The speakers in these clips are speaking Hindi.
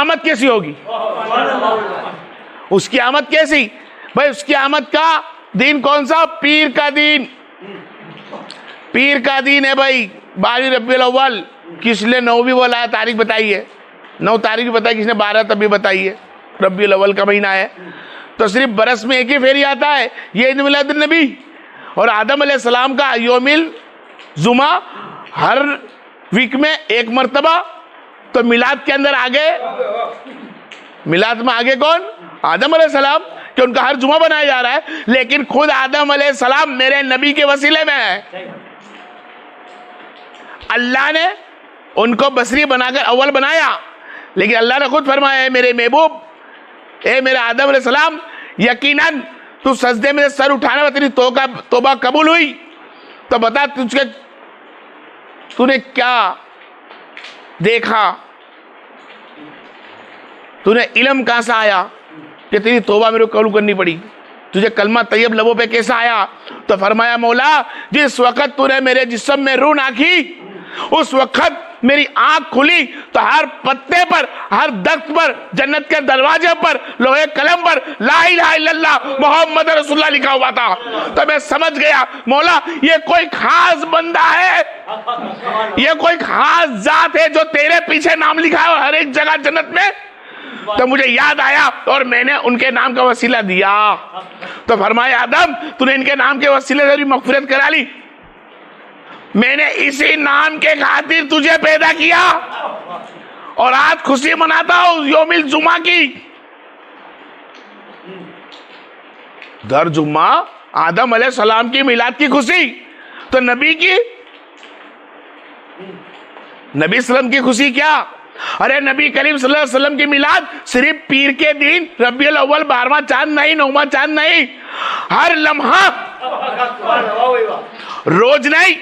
आमद कैसी होगी? उसकी आमद कैसी भाई? उसकी आमद का दिन कौन सा? पीर का दिन। पीर का दिन है भाई 12 रबीउल अव्वल। किसने 9 भी बोला, तारीख बताई है, 9 तारीख भी बताई, किसने 12 तब भी बताई है। रबीउल अव्वल का महीना है, तो सिर्फ बरस में एक ही फेरी आता है, ये ईद मिलादुन नबी। और आदम अलैहिस्सलाम का योमिल जुमा हर वीक में एक मर्तबा। तो मिलाद के अंदर आगे, मिलाद में आगे कौन? आदम अलैहिस्सलाम, कि उनका हर जुमा बनाया जा रहा है। लेकिन खुद आदम अलैहिस्सलाम मेरे नबी के वसीले में है। अल्लाह ने उनको बसरी बनाकर अव्वल बनाया, लेकिन अल्लाह ने खुद फरमाया, मेरे महबूब, ए मेरे आदम अलैहिस्सलाम, यकीनन तू सजदे में सर उठाना, तेरी तौबा कबूल हुई। तो बता तूने क्या देखा? तूने इल्म कहां से आया कि तेरी तौबा मेरे को कबूल करनी पड़ी? तुझे कलमा तैयब लबों पे कैसा आया? तो फरमाया, मौला, जिस वक्त तूने मेरे जिस्म में रूह नाखी, उस वक्त मेरी आंख खुली तो हर पत्ते पर, हर दख्त पर, जन्नत के दरवाजे पर, लोहे कलम पर ला इलाहा इल्लल्लाह मोहम्मद रसूलुल्लाह लिखा हुआ था। तो मैं समझ गया, मौला, ये कोई खास बंदा है, ये कोई खास जात है जो तेरे पीछे नाम लिखा है हर एक जगह जन्नत में। तो मुझे याद आया और मैंने उनके नाम का वसीला दिया। तो फरमाया, आदम, तूने इनके नाम के वसीले से भी मगफिरत करा ली। मैंने इसी नाम के खातिर तुझे पैदा किया और आज खुशी मनाता हूं योमिल जुमा की। दर जुम्मा आदम अलैहिस्सलाम की मिलाद की खुशी, तो नबी की, नबी सल्लम की खुशी क्या? अरे नबी करीम सल्लल्लाहु अलैहि वसल्लम की मिलाद सिर्फ पीर के दिन रबीउल अव्वल 12वां चांद नहीं, 9वां चांद नहीं, हर लम्हा, रोज नहीं,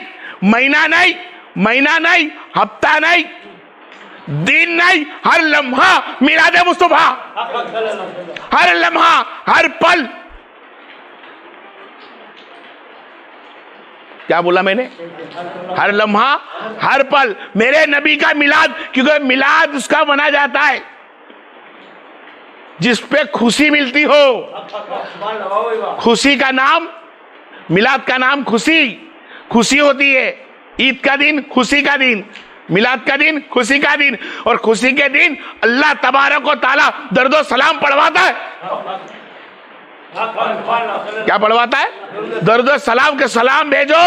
महीना नहीं, महीना नहीं, हफ्ता नहीं, दिन नहीं, हर लम्हा मिलाद मुस्तफा, हर लम्हा, हर पल। क्या बोला मैंने? हर लम्हा, हर पल मेरे नबी का मिलाद, क्योंकि मिलाद उसका मना जाता है जिस पे खुशी मिलती हो। खुशी का नाम, मिलाद का नाम खुशी, खुशी होती है। ईद का दिन खुशी का दिन, मिलाद का दिन खुशी का दिन। और खुशी के दिन अल्लाह तबारक व तआला दर्दो सलाम पढ़वाता है। क्या पढ़वाता है? दर्दो सलाम के सलाम भेजो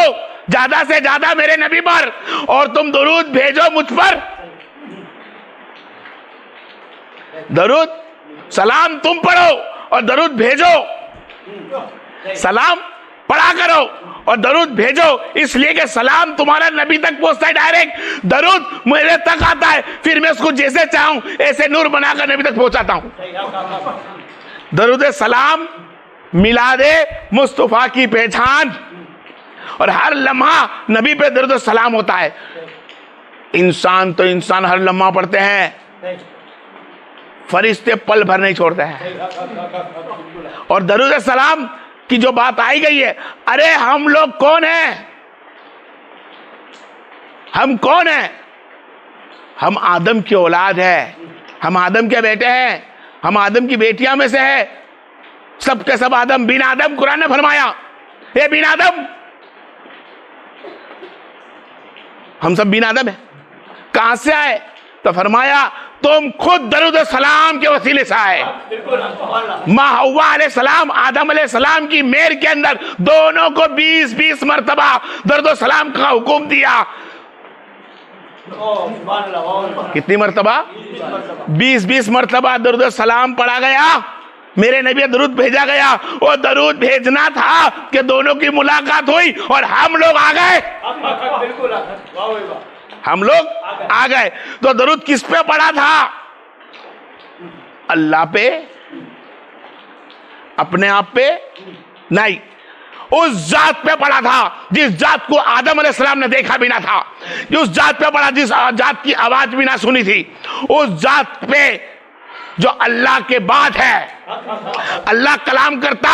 ज्यादा से ज्यादा मेरे नबी पर, और तुम दरूद भेजो मुझ पर। दरूद सलाम तुम पढ़ो और दरूद भेजो। सलाम पढ़ा करो और दरूद भेजो, इसलिए कि सलाम तुम्हारा नबी तक पहुंचता है डायरेक्ट, दरूद मेरे तक आता है, फिर मैं उसको जैसे चाहूं ऐसे नूर बनाकर नबी तक पहुंचाता हूं। दरूद सलाम मिलादे मुस्तफा की पहचान, और हर लम्हा नबी पे दरूद सलाम होता है। इंसान तो इंसान हर लम्हा पढ़ते हैं, फरिश्ते पल भर नहीं छोड़ते हैं। और दरूद सलाम की जो बात आई गई है, अरे हम लोग कौन हैं? हम कौन हैं? हम आदम की औलाद है, हम आदम के बेटे हैं, हम आदम की बेटियां में से है। सब के सब आदम, बिन आदम, कुरान ने फरमाया, ये बिन आदम, हम सब बिन आदम है। कहां से आए? तो फरमाया, तुम खुद दरूद सलाम के वसीले से आए। माँ हव्वा अलैहिस्सलाम, आदम अलैहिस्सलाम की मेर के अंदर दोनों को 20-20 मरतबा दरूद सलाम का हुक्म दिया। कितनी मरतबा? 20-20 मरतबा दरूद सलाम पढ़ा गया, मेरे नबी दरूद भेजा गया। वो दरूद भेजना था कि दोनों की मुलाकात हुई और हम लोग आ गए, हम लोग आ गए। तो दरूद किस पे पढ़ा था? अल्लाह पे, अपने आप पे नहीं, उस जात पे पढ़ा था जिस जात को आदम अलैहिस्सलाम ने देखा भी ना था, उस जात पे पढ़ा जिस जात की आवाज भी ना सुनी थी, उस जात पे जो अल्लाह के बाद है। अल्लाह कलाम करता,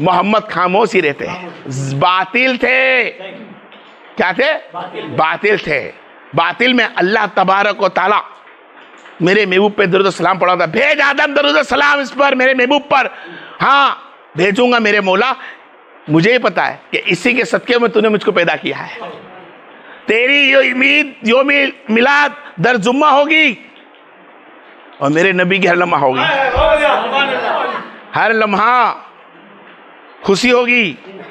मोहम्मद खामोश ही रहते, बातिल थे। क्या थे? बातिल थे। बातिल में अल्लाह तबारक व तआला मेरे महबूब पे दरूद सलाम पढ़ा था, भेज आदम दरूद सलाम इस पर, मेरे महबूब पर। हाँ भेजूंगा मेरे मौला, मुझे ही पता है कि इसी के सदके में तूने मुझको पैदा किया है। तेरी यो मिलाद दर जुम्मा होगी और मेरे नबी की हर लम्हा होगी, हर लम्हा खुशी होगी।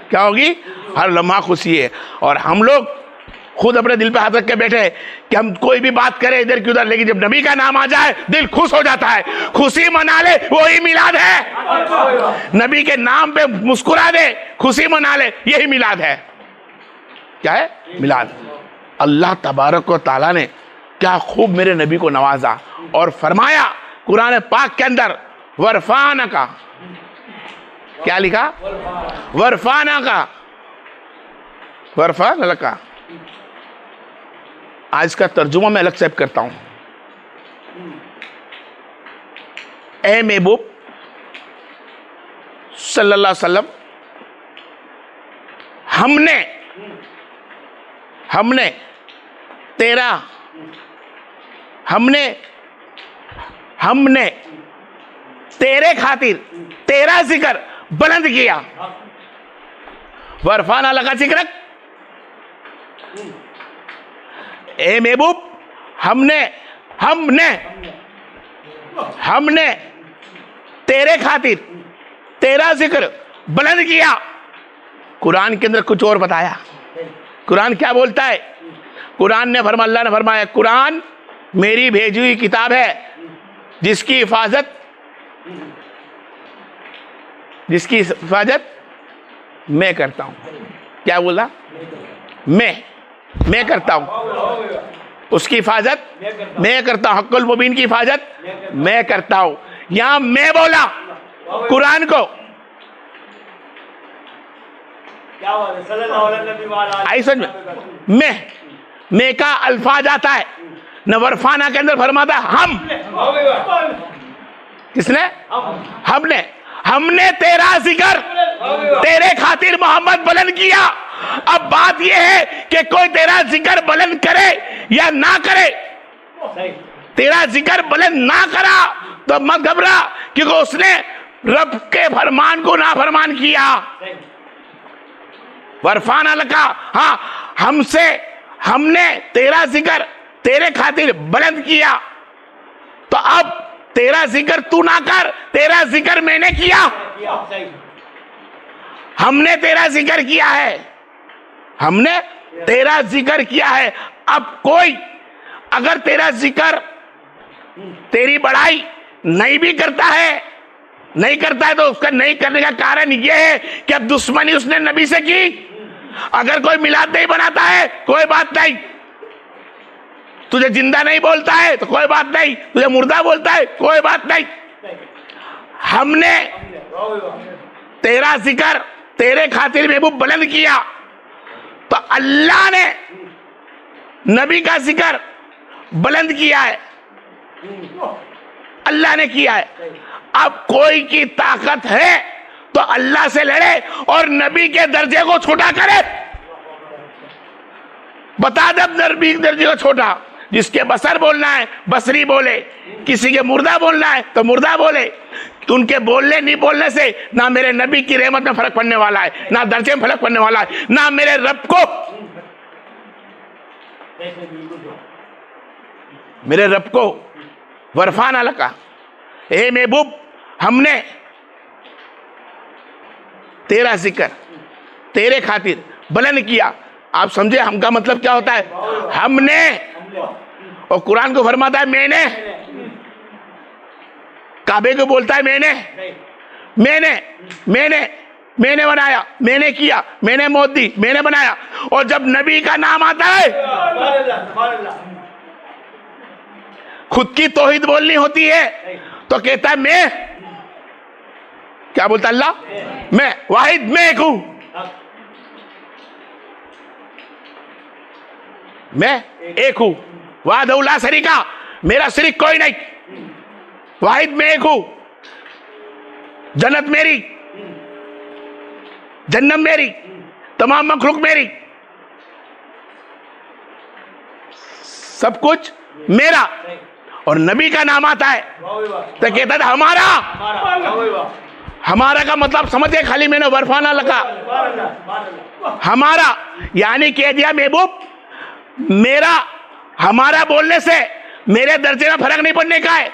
क्या होगी? हर लम्हा खुशी है। और हम लोग खुद अपने दिल पे हाथ रख के बैठे कि हम कोई भी बात करें इधर की उधर, लेकिन जब नबी का नाम आ जाए दिल खुश हो जाता है, खुशी मना ले, वही मिलाद है। नबी के नाम पे मुस्कुरा दे, खुशी मना ले, यही मिलाद है। क्या है? मिलाद। अल्लाह तबारक व तआला ने क्या खूब मेरे नबी को नवाजा और फरमाया कुरान पाक के अंदर, वरफाना का, क्या लिखा? वरफाना का, वरफा लका। आज का तर्जुमा मैं अलग से करता हूं। ए महबूब सल्लल्लाहु अलैहि वसल्लम, हमने तेरे खातिर तेरा जिक्र बुलंद किया। वरफाना लगा जिक्र। ए महबूब, हमने तेरे खातिर तेरा जिक्र बुलंद किया। कुरान के अंदर कुछ और बताया। कुरान क्या बोलता है? कुरान ने अल्लाह ने फरमाया, कुरान मेरी भेजी हुई किताब है जिसकी हिफाजत मैं करता हूं। क्या बोला? मैं करता हूं। उसकी हिफाजत मैं करता हूं। हक्कुल मुबीन की हिफाजत मैं करता हूं। यहां मैं बोला कुरान को, आई समझ में? मैं का अल्फाज आता है न, वरफाना के अंदर फरमाता हम। किसने? हमने तेरा जिक्र तेरे खातिर मोहम्मद बुलंद किया। अब बात यह है कि कोई तेरा जिक्र बुलंद करे या ना करे। तेरा जिक्र बुलंद ना करा तो मत घबरा, क्योंकि उसने रब के फरमान को नाफरमान किया। वरफाना लका, हाँ हमने तेरा जिक्र तेरे खातिर बुलंद किया, तो अब तेरा जिक्र तू ना कर, तेरा जिक्र मैंने किया। हमने तेरा जिक्र किया है, हमने तेरा जिक्र किया है। अब कोई अगर तेरा जिक्र, तेरी बड़ाई नहीं भी करता है, नहीं करता है, तो उसका नहीं करने का कारण यह है कि अब दुश्मनी उसने नबी से की। अगर कोई मिलाद नहीं बनाता है, कोई बात नहीं। तुझे जिंदा नहीं बोलता है तो कोई बात नहीं, तुझे मुर्दा बोलता है कोई बात नहीं। हमने तेरा जिक्र तेरे खातिर महबूब बुलंद किया, तो अल्लाह ने नबी का जिक्र बुलंद किया है, अल्लाह ने किया है। अब कोई की ताकत है तो अल्लाह से लड़े और नबी के दर्जे को छोटा करे। बता दे नबी के दर्जे को छोटा। जिसके बसर बोलना है बसरी बोले, किसी के मुर्दा बोलना है तो मुर्दा बोले। तो उनके बोलने नहीं बोलने से ना मेरे नबी की रहमत में फर्क पड़ने वाला है, ना दर्जे में फर्क पड़ने वाला है, ना मेरे रब को वरफाना लका। ए महबूब, हमने तेरा जिक्र तेरे खातिर बुलंद किया। आप समझे हम का मतलब क्या होता है? हमने, और कुरान को फरमाता है मैंने। काबे को बोलता है मैंने बनाया, मैंने किया, मैंने मौत दी, मैंने बनाया। और जब नबी का नाम आता है, खुद की तौहीद बोलनी होती है तो कहता है मैं। क्या बोलता अल्लाह? मैं वाहिद, मैं एक हूं, मैं एक हूं। वाहदहुल्ला शरीका, मेरा शरीक कोई नहीं। वाहिद मैं एक हूं। जन्नत मेरी, जन्नत मेरी, तमाम मखलूक मेरी, सब कुछ मेरा। और नबी का नाम आता है तो कहता था हमारा। हमारा का मतलब समझ गए, खाली मैंने वरफाना लगा हमारा, यानी कह दिया महबूब मेरा हमारा बोलने से मेरे दर्जे में फर्क नहीं पड़ने का है,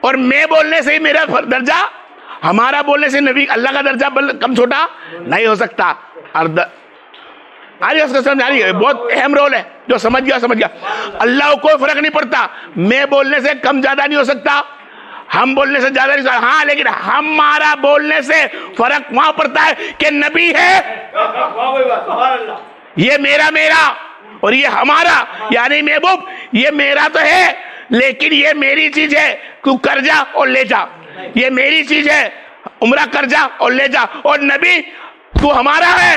और मैं बोलने से ही मेरा दर्जा, हमारा बोलने से नबी अल्लाह का दर्जा कम छोटा नहीं हो सकता। उसका समझ आ रही है, बहुत अहम रोल है, जो समझ गया समझ गया। अल्लाह को कोई फर्क नहीं पड़ता, मैं बोलने से कम ज्यादा नहीं हो सकता, हम बोलने से ज्यादा नहीं हो सकता। हाँ, लेकिन हमारा बोलने से फर्क वहां पड़ता है कि नबी है, ये मेरा और ये हमारा, यानी महबूब ये मेरा तो है लेकिन ये मेरी चीज है, तू कर जा और ले जा, ये मेरी चीज है, उम्रा कर जा और ले जा, और नबी तू हमारा है,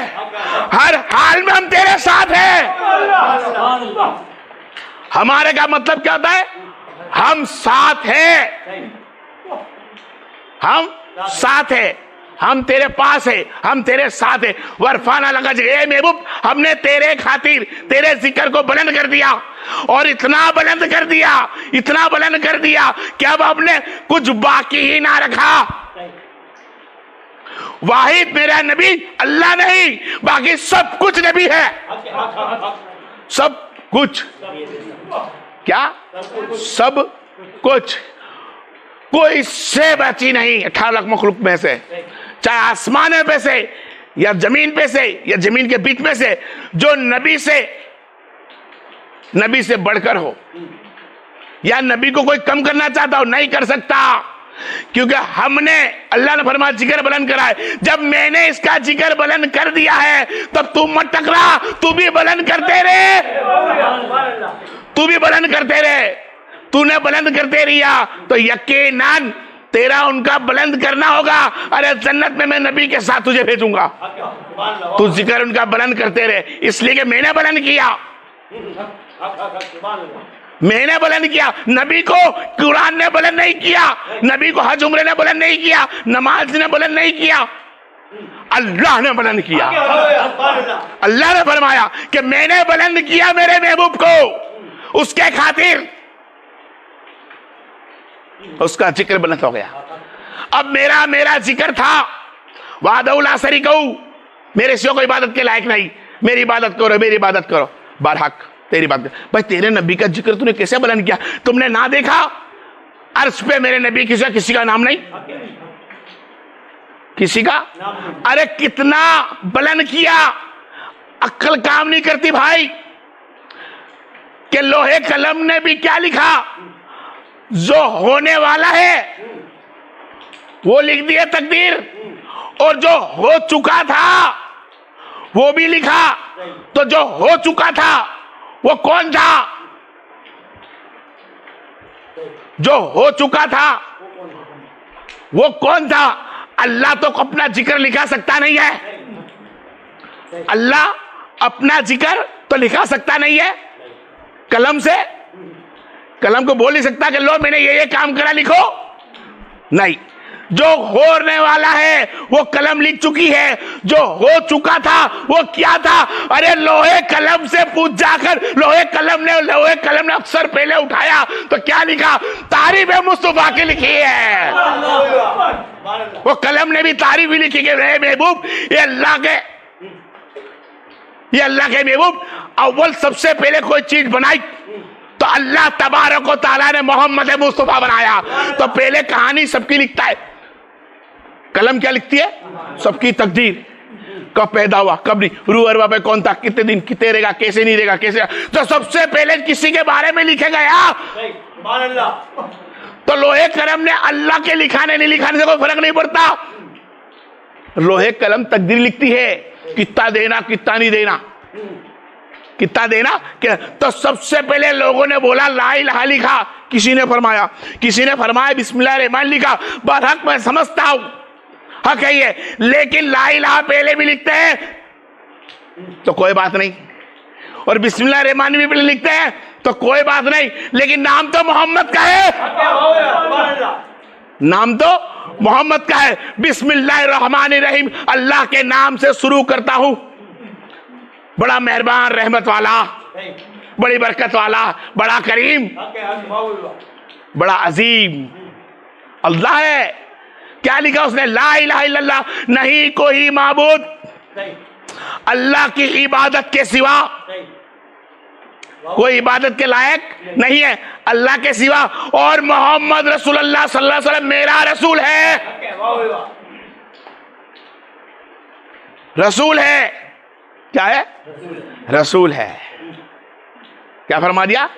हर हाल में हम तेरे साथ हैं। हमारे का मतलब क्या होता है? हम साथ हैं, हम साथ हैं, हम तेरे पास है, हम तेरे साथ है। वरफाना लगा जगह महबूब हमने तेरे खातिर तेरे जिक्र को बुलंद कर दिया, और इतना बुलंद कर दिया, इतना बुलंद कर दिया कि अब हमने कुछ बाकी ही ना रखा। वाहिद मेरा नबी अल्लाह नहीं, बाकी सब कुछ नबी है, सब कुछ, क्या सब कुछ, कोई से बची नहीं 18 लाख मखलूक में से, चाहे आसमान पे से या जमीन पे से या जमीन के बीच में से, जो नबी से बढ़कर हो, या नबी को कोई कम करना चाहता हो नहीं कर सकता, क्योंकि हमने, अल्लाह ने फरमाया जिक्र बुलंद करा है। जब मैंने इसका जिक्र बुलंद कर दिया है तब तू मत टकरा, तू भी बुलंद करते रहे, तू भी बुलंद करते रहे। तूने बुलंद करते रहिया तो यकीनन तेरा उनका बुलंद करना होगा। अरे जन्नत में मैं नबी के साथ तुझे भेजूंगा, तू जिक्र उनका बुलंद करते रहे, इसलिए कि मैंने बुलंद किया, मैंने बुलंद किया। नबी को कुरान ने बुलंद नहीं किया, नबी को हज उम्रे ने बुलंद नहीं किया, नमाज ने बुलंद नहीं किया, अल्लाह ने बुलंद किया। अल्लाह ने फरमाया कि मैंने बुलंद किया मेरे महबूब को, उसके खातिर उसका जिक्र बुलंद हो गया। अब मेरा जिक्र था वादउला शरीकहू, मेरे सिवा कोई इबादत के लायक नहीं, मेरी इबादत करो, मेरी इबादत करो, बारहक तेरी बात। भाई तेरे नबी का जिक्र तूने कैसे बुलंद किया? तुमने ना देखा अर्श पे मेरे नबी किसी का नाम नहीं, किसी का, अरे कितना बुलंद किया। अक्ल काम नहीं करती भाई कि लोहे कलम ने भी क्या लिखा, जो होने वाला है वो लिख दिया तकदीर, और जो हो चुका था वो भी लिखा। तो जो हो चुका था वो कौन था? जो हो चुका था वो कौन था? अल्लाह तो अपना जिक्र लिखा सकता नहीं है, अल्लाह अपना जिक्र तो लिखा सकता नहीं है कलम से, कलम को बोल नहीं सकता कि लो मैंने ये काम करा, लिखो नहीं। जो होने वाला है वो कलम लिख चुकी है, जो हो चुका था वो क्या था? अरे लोहे कलम से पूछ जाकर लोहे कलम ने अक्सर पहले उठाया तो क्या लिखा? तारीफ मुस्तफा की लिखी है, वो कलम ने भी तारीफ भी लिखी है। महबूब ये अल्लाह के महबूब अव्वल सबसे पहले कोई चीज बनाई तो अल्लाह तबारक व तआला ने मोहम्मद मुस्तफा बनाया। तो पहले कहानी सबकी लिखता है, कलम क्या लिखती है? सबकी तकदीर, कब पैदा हुआ कब नहीं, रूह अरवा पे कौन था, कितने दिन, कितने रहेगा, कैसे नहीं रहेगा, कैसे, तो सबसे पहले किसी के बारे में लिखे गया। तो लोहे कलम ने अल्लाह के लिखाने नहीं लिखाने से कोई फर्क नहीं पड़ता। लोहे कलम तकदीर लिखती है, कितना देना कितना नहीं देना, कितना देना। तो सबसे पहले लोगों ने बोला ला इलाहा लिखा, किसी ने फरमाया बिस्मिल्लाह रहमान लिखा। बरहक मैं समझता हूं हक है ये, लेकिन ला इलाहा पहले भी लिखते हैं तो कोई बात नहीं, और बिस्मिल्लाह रहमान भी पहले लिखते हैं तो कोई बात नहीं, लेकिन नाम तो मोहम्मद का है, नाम तो मोहम्मद का है। बिस्मिल्लाहिर्रहमानिर्रहीम, अल्लाह के नाम से शुरू करता हूं, बड़ा मेहरबान रहमत वाला, बड़ी बरकत वाला, बड़ा करीम, बड़ा अजीम अल्लाह है। क्या लिखा उसने? ला इलाहा इल्लल्लाह, नहीं कोई माबूद अल्लाह की इबादत के सिवा, कोई इबादत के लायक नहीं है अल्लाह के सिवा, और मोहम्मद रसूलुल्लाह सल्लल्लाहु अलैहि वसल्लम मेरा रसूल है। रसूल है, क्या है? रसूल है। क्या फरमा दिया?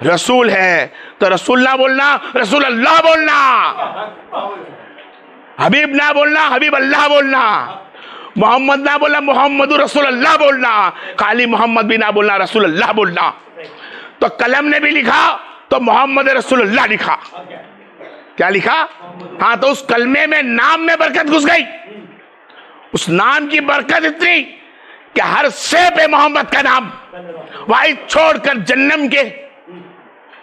रसूल है। तो रसूल ना बोलना, रसूल अल्लाह बोलना, हबीब ना बोलना, हबीब अल्लाह बोलना, मोहम्मद ना बोलना, मोहम्मद रसूल अल्लाह बोलना, खाली मोहम्मद भी ना बोलना, रसूल अल्लाह बोलना। तो कलम ने भी लिखा तो मोहम्मद रसूल अल्लाह लिखा। क्या लिखा? हाँ, तो उस कलमे में नाम में बरकत घुस गई। उस नाम की बरकत इतनी कि हर से पे मोहम्मद का नाम, वाई छोड़कर जन्नम के,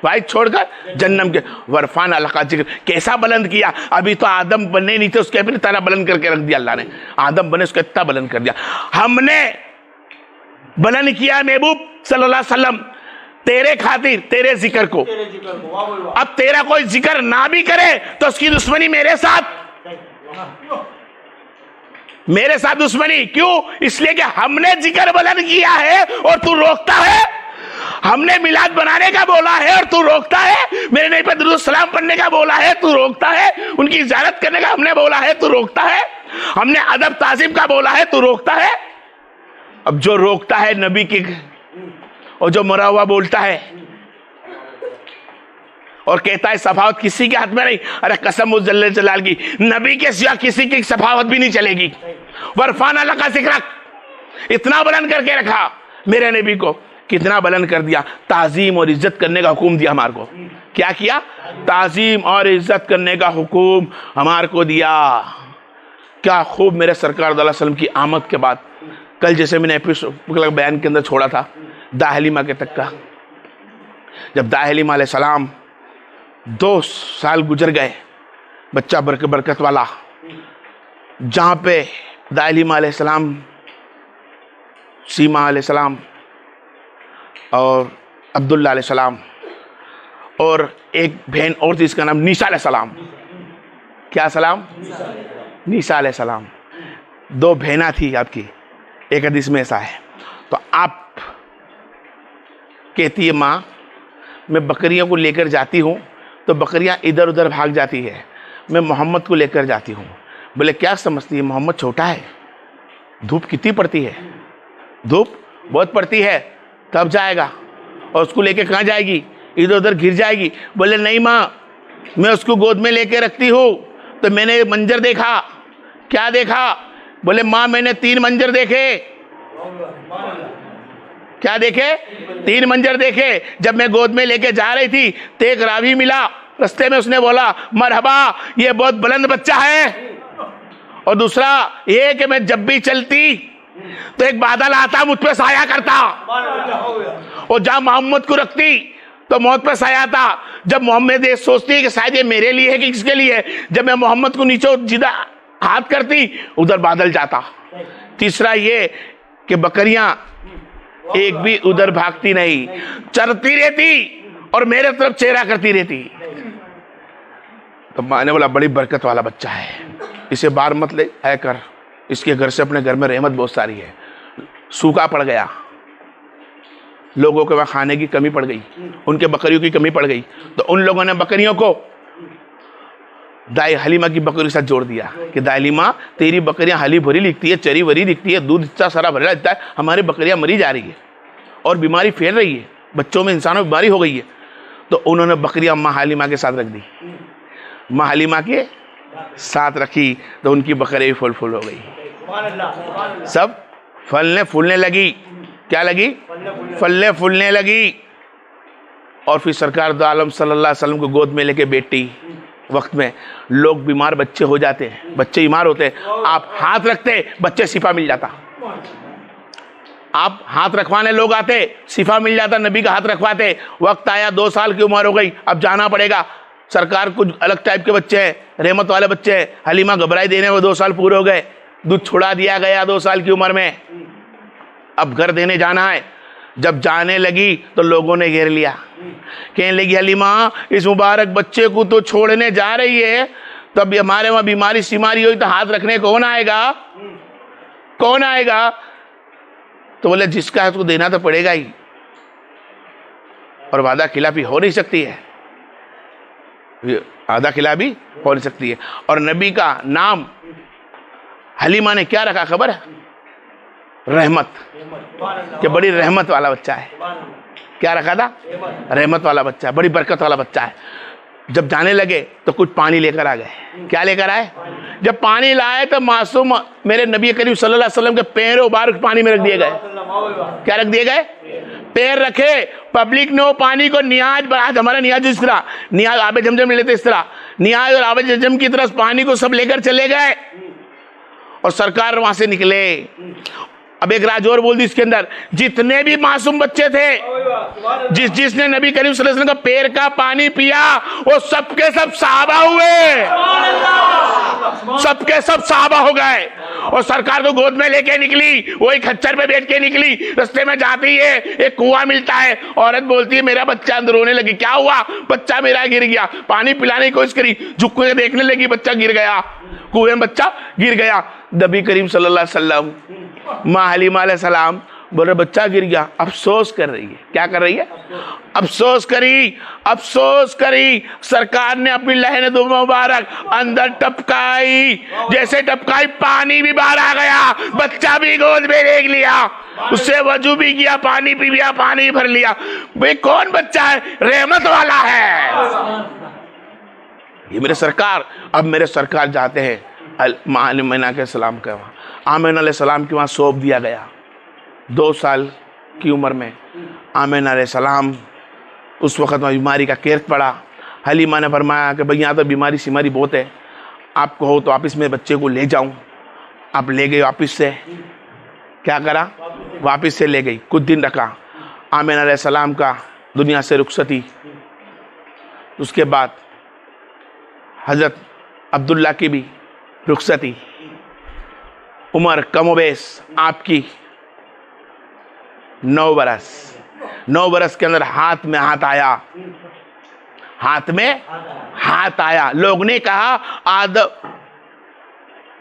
वाई छोड़कर जन्नम के, वरफान अल्लाह का जिक्र कैसा बुलंद किया। अभी तो आदम बने नहीं थे, उसके भी तरह बुलंद करके रख दिया अल्लाह ने। आदम बने उसको इतना बुलंद कर दिया। हमने बुलंद किया महबूब सल्लल्लाहु अलैहि वसल्लम तेरे खातिर, तेरे जिक्र को। अब तेरा कोई जिक्र ना भी करे तो उसकी दुश्मनी मेरे साथ, मेरे साथ दुश्मनी क्यों? इसलिए कि हमने जिक्र बुलंद किया है और तू रोकता है। हमने मिलाद बनाने का बोला है और तू रोकता है। मेरे नबी पर दुरूद सलाम पढ़ने का बोला है, तू रोकता है। उनकी इजाजत करने का हमने बोला है, तू रोकता है। हमने अदब ताजीम का बोला है, तू रोकता है। अब जो रोकता है नबी की और जो मरा हुआ बोलता है और कहता है सफावत किसी के हाथ में नहीं, अरे कसम उस जल्ले जलाल की, नबी के सिवा किसी की सफावत भी नहीं चलेगी। वरफान अल्लाह का जिक्र इतना बुलंद करके रखा मेरे नबी को, कितना बुलंद कर दिया। ताजीम और इज्जत करने का हुक्म दिया हमारे को। क्या किया? ताजीम और इज्जत करने का हुक्म हमारे को दिया। क्या खूब मेरे सरकार सल्लल्लाहु अलैहि वसल्लम की आमद के बाद, कल जैसे मैंने एपिसोड बयान के अंदर छोड़ा था दा हलीमा के तक का, जब दा हलीमा अलैहिस्सलाम 2 साल गुजर गए, बच्चा बरकत वाला, जहाँ पे दा हलीमा अलैहिस्सलाम, सीमा अलैहिस्सलाम और अब्दुल्ला अलैहिस्सलाम और एक बहन और थी, इसका नाम नीसा अलैहिस्सलाम। क्या सलाम? नीसा अलैहिस्सलाम। 2 बहना थी आपकी, एक हदीस में ऐसा है। तो आप कहती है माँ, मैं बकरियों को लेकर जाती हूँ तो बकरियाँ इधर उधर भाग जाती है, मैं मोहम्मद को लेकर जाती हूँ। बोले क्या समझती है, मोहम्मद छोटा है, धूप कितनी पड़ती है? धूप बहुत पड़ती है, कब जाएगा? और उसको लेके कहाँ जाएगी? इधर उधर गिर जाएगी। बोले नहीं माँ, मैं उसको गोद में लेके रखती हूँ। तो मैंने मंजर देखा। क्या देखा? बोले माँ मैंने 3 मंजर देखे। क्या देखे? 3 मंजर देखे। जब मैं गोद में लेके जा रही थी तो एक रावी मिला रास्ते में, उसने बोला मरहबा, ये बहुत बुलंद बच्चा है। और दूसरा ये कि मैं जब भी चलती तो एक बादल आता मुझ पे साया करता, और जहां मोहम्मद को रखती तो मौत पे साया था। जब मोहम्मद ये सोचती है कि शायद ये मेरे लिए है कि किसके लिए है, जब मैं मोहम्मद को नीचे जिदा हाथ करती उधर बादल जाता। तीसरा ये कि बकरियां एक भी उधर भागती नहीं, चरती रहती और मेरे तरफ चेहरा करती रहती। तो मैंने बोला बड़ी बरकत वाला बच्चा है, इसे बाहर मत ले आया कर, इसके घर से अपने घर में रहमत बहुत सारी है। सूखा पड़ गया, लोगों के वहाँ खाने की कमी पड़ गई, उनके बकरियों की कमी पड़ गई, तो उन लोगों ने बकरियों को दाई हलीमा की बकरी के साथ जोड़ दिया कि दाई हलीमा तेरी बकरियां हली भरी दिखती है, चरी भरी दिखती है, दूध इतना सारा भरा दिखता है, हमारी बकरियां मरी जा रही है और बीमारी फैल रही है, बच्चों में इंसानों में बीमारी हो गई है। तो उन्होंने बकरियां माँ हलीमा के साथ रख दी, माँ हलीमा के साथ रखी तो उनकी बकरियां भी फूल हो गई, सब फलने फूलने लगी। क्या लगी? फलने फूलने लगी। और फिर सरकार दो आलम सल्लल्लाहु अलैहि वसल्लम को गोद में लेके बेटी वक्त में लोग बीमार बच्चे हो जाते हैं, बच्चे बीमार होते हैं, आप हाथ रखते बच्चे शिफा मिल जाता। आप हाथ रखवाने लोग आते, शिफा मिल जाता, नबी का हाथ रखवाते। वक्त आया 2 साल की उम्र हो गई, अब जाना पड़ेगा। सरकार कुछ अलग टाइप के बच्चे हैं, रहमत वाले बच्चे हैं। हलीमा घबराई देने में 2 साल पूरे हो गए, दूध छुड़ा दिया गया 2 साल की उम्र में। अब घर देने जाना है, जब जाने लगी तो लोगों ने घेर लिया, कहने लगी हलीमा इस मुबारक बच्चे को तो छोड़ने जा रही है, तब हमारे वहां बीमारी सीमारी हुई तो हाथ रखने कौन आएगा, कौन आएगा? तो बोले जिसका है उसको देना तो पड़ेगा ही, और वादा खिलाफी हो नहीं सकती है, वादा खिलाफी हो नहीं सकती है। और नबी का नाम हलीमा ने क्या रखा खबर है? रहमत, कि बड़ी रहमत वाला बच्चा है। क्या रखा था? रहमत वाला बच्चा है, बड़ी बरकत वाला बच्चा है। जब जाने लगे तो कुछ पानी लेकर आ गए। क्या लेकर आए? जब पानी लाए तो मासूम मेरे नबी करीम सल्लल्लाहु अलैहि वसल्लम के पैरों बार पानी में रख दिए गए। क्या रख दिए गए? पैर रखे, पब्लिक ने वो पानी को नियाज, आज हमारा नियाज इस तरह, नियाज आबे जमजम लेते इस तरह, नियाज और आबे जमजम की तरह पानी को सब लेकर चले गए और सरकार वहां से निकले। अब एक राज और बोल दी इसके अंदर, जितने भी मासूम बच्चे थे जिसने नबी करीम सल्लल्लाहु अलैहि वसल्लम का पैर का पानी पिया वो सबके सब सहाबा हुए, सबके सब सहाबा हो गए। और सरकार तो गोद में लेके निकली, वही खच्चर पे बैठ के निकली, रास्ते में जाती है एक कुआं मिलता है, औरत बोलती है मेरा बच्चा अंदर रोने लगी। क्या हुआ? बच्चा मेरा गिर गया। पानी पिलाने की कोशिश करी, झुक के देखने लगी, बच्चा गिर गया, कुएं में बच्चा गिर गया। नबी करीम सल्लल्लाहु अलैहि वसल्लम, माँ हलीमा अलैहि सलाम बोले बच्चा गिर गया। अफसोस कर रही है। क्या कर रही है? अफसोस करी, अफसोस करी। सरकार ने अपनी लहन दो मुबारक अंदर टपकाई, जैसे टपकाई पानी भी बाहर आ गया, बच्चा भी गोद में देख लिया, उससे वजू भी किया, पानी पी लिया, पानी भर लिया। भाई कौन बच्चा है? रहमत वाला है ये मेरे सरकार। अब मेरे सरकार जाते हैं आमिना के सलाम के वहाँ, आमिना अलैहि सलाम के वहाँ सौंप दिया गया। 2 साल की उम्र में आमिना अलैहि सलाम उस वक़्त में बीमारी का केर पड़ा। हलीमा ने फरमाया कि भाई यहाँ तो बीमारी सीमारी बहुत है, आप कहो तो वापस में बच्चे को ले जाऊँ। आप ले गए वापस से। क्या करा? वापस से ले गई, कुछ दिन रखा। आमिना अलैहि सलाम का दुनिया से रुखसती। उसके बाद हज़रत अब्दुल्ला की भी रुखसती। उम्र कमोबेश आपकी 9 बरस। 9 बरस के अंदर हाथ में हाथ आया, हाथ में हाथ आया। लोग ने कहा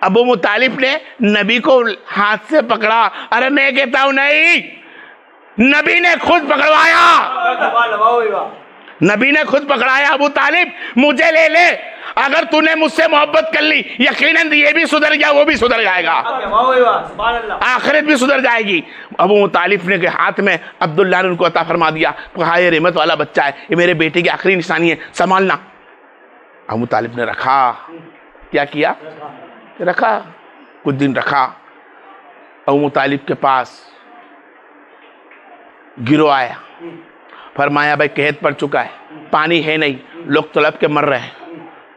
अबू मुतालिब ने नबी को हाथ से पकड़ा। अरे मैं कहता हूं नहीं, नबी ने खुद पकड़वाया, नबी ने खुद पकड़ाया। अबू तालिब मुझे ले ले, अगर तूने मुझसे मोहब्बत कर ली यकीनन ये भी सुधर गया, वो भी सुधर जाएगा, आखिरत भी सुधर जाएगी। अबू मुतालिब ने के हाथ में अब्दुल्ला ने उनको अता फरमा दिया, कहा ये रहमत वाला बच्चा है, ये मेरे बेटे की आखिरी निशानी है, संभालना। अबू मुतालिब ने रखा। क्या किया? रखा, कुछ दिन रखा। अबू मुतालिब के पास गिरोह आया, फरमाया भाई कहत पड़ चुका है, पानी है नहीं, लोग तड़प के मर रहे हैं,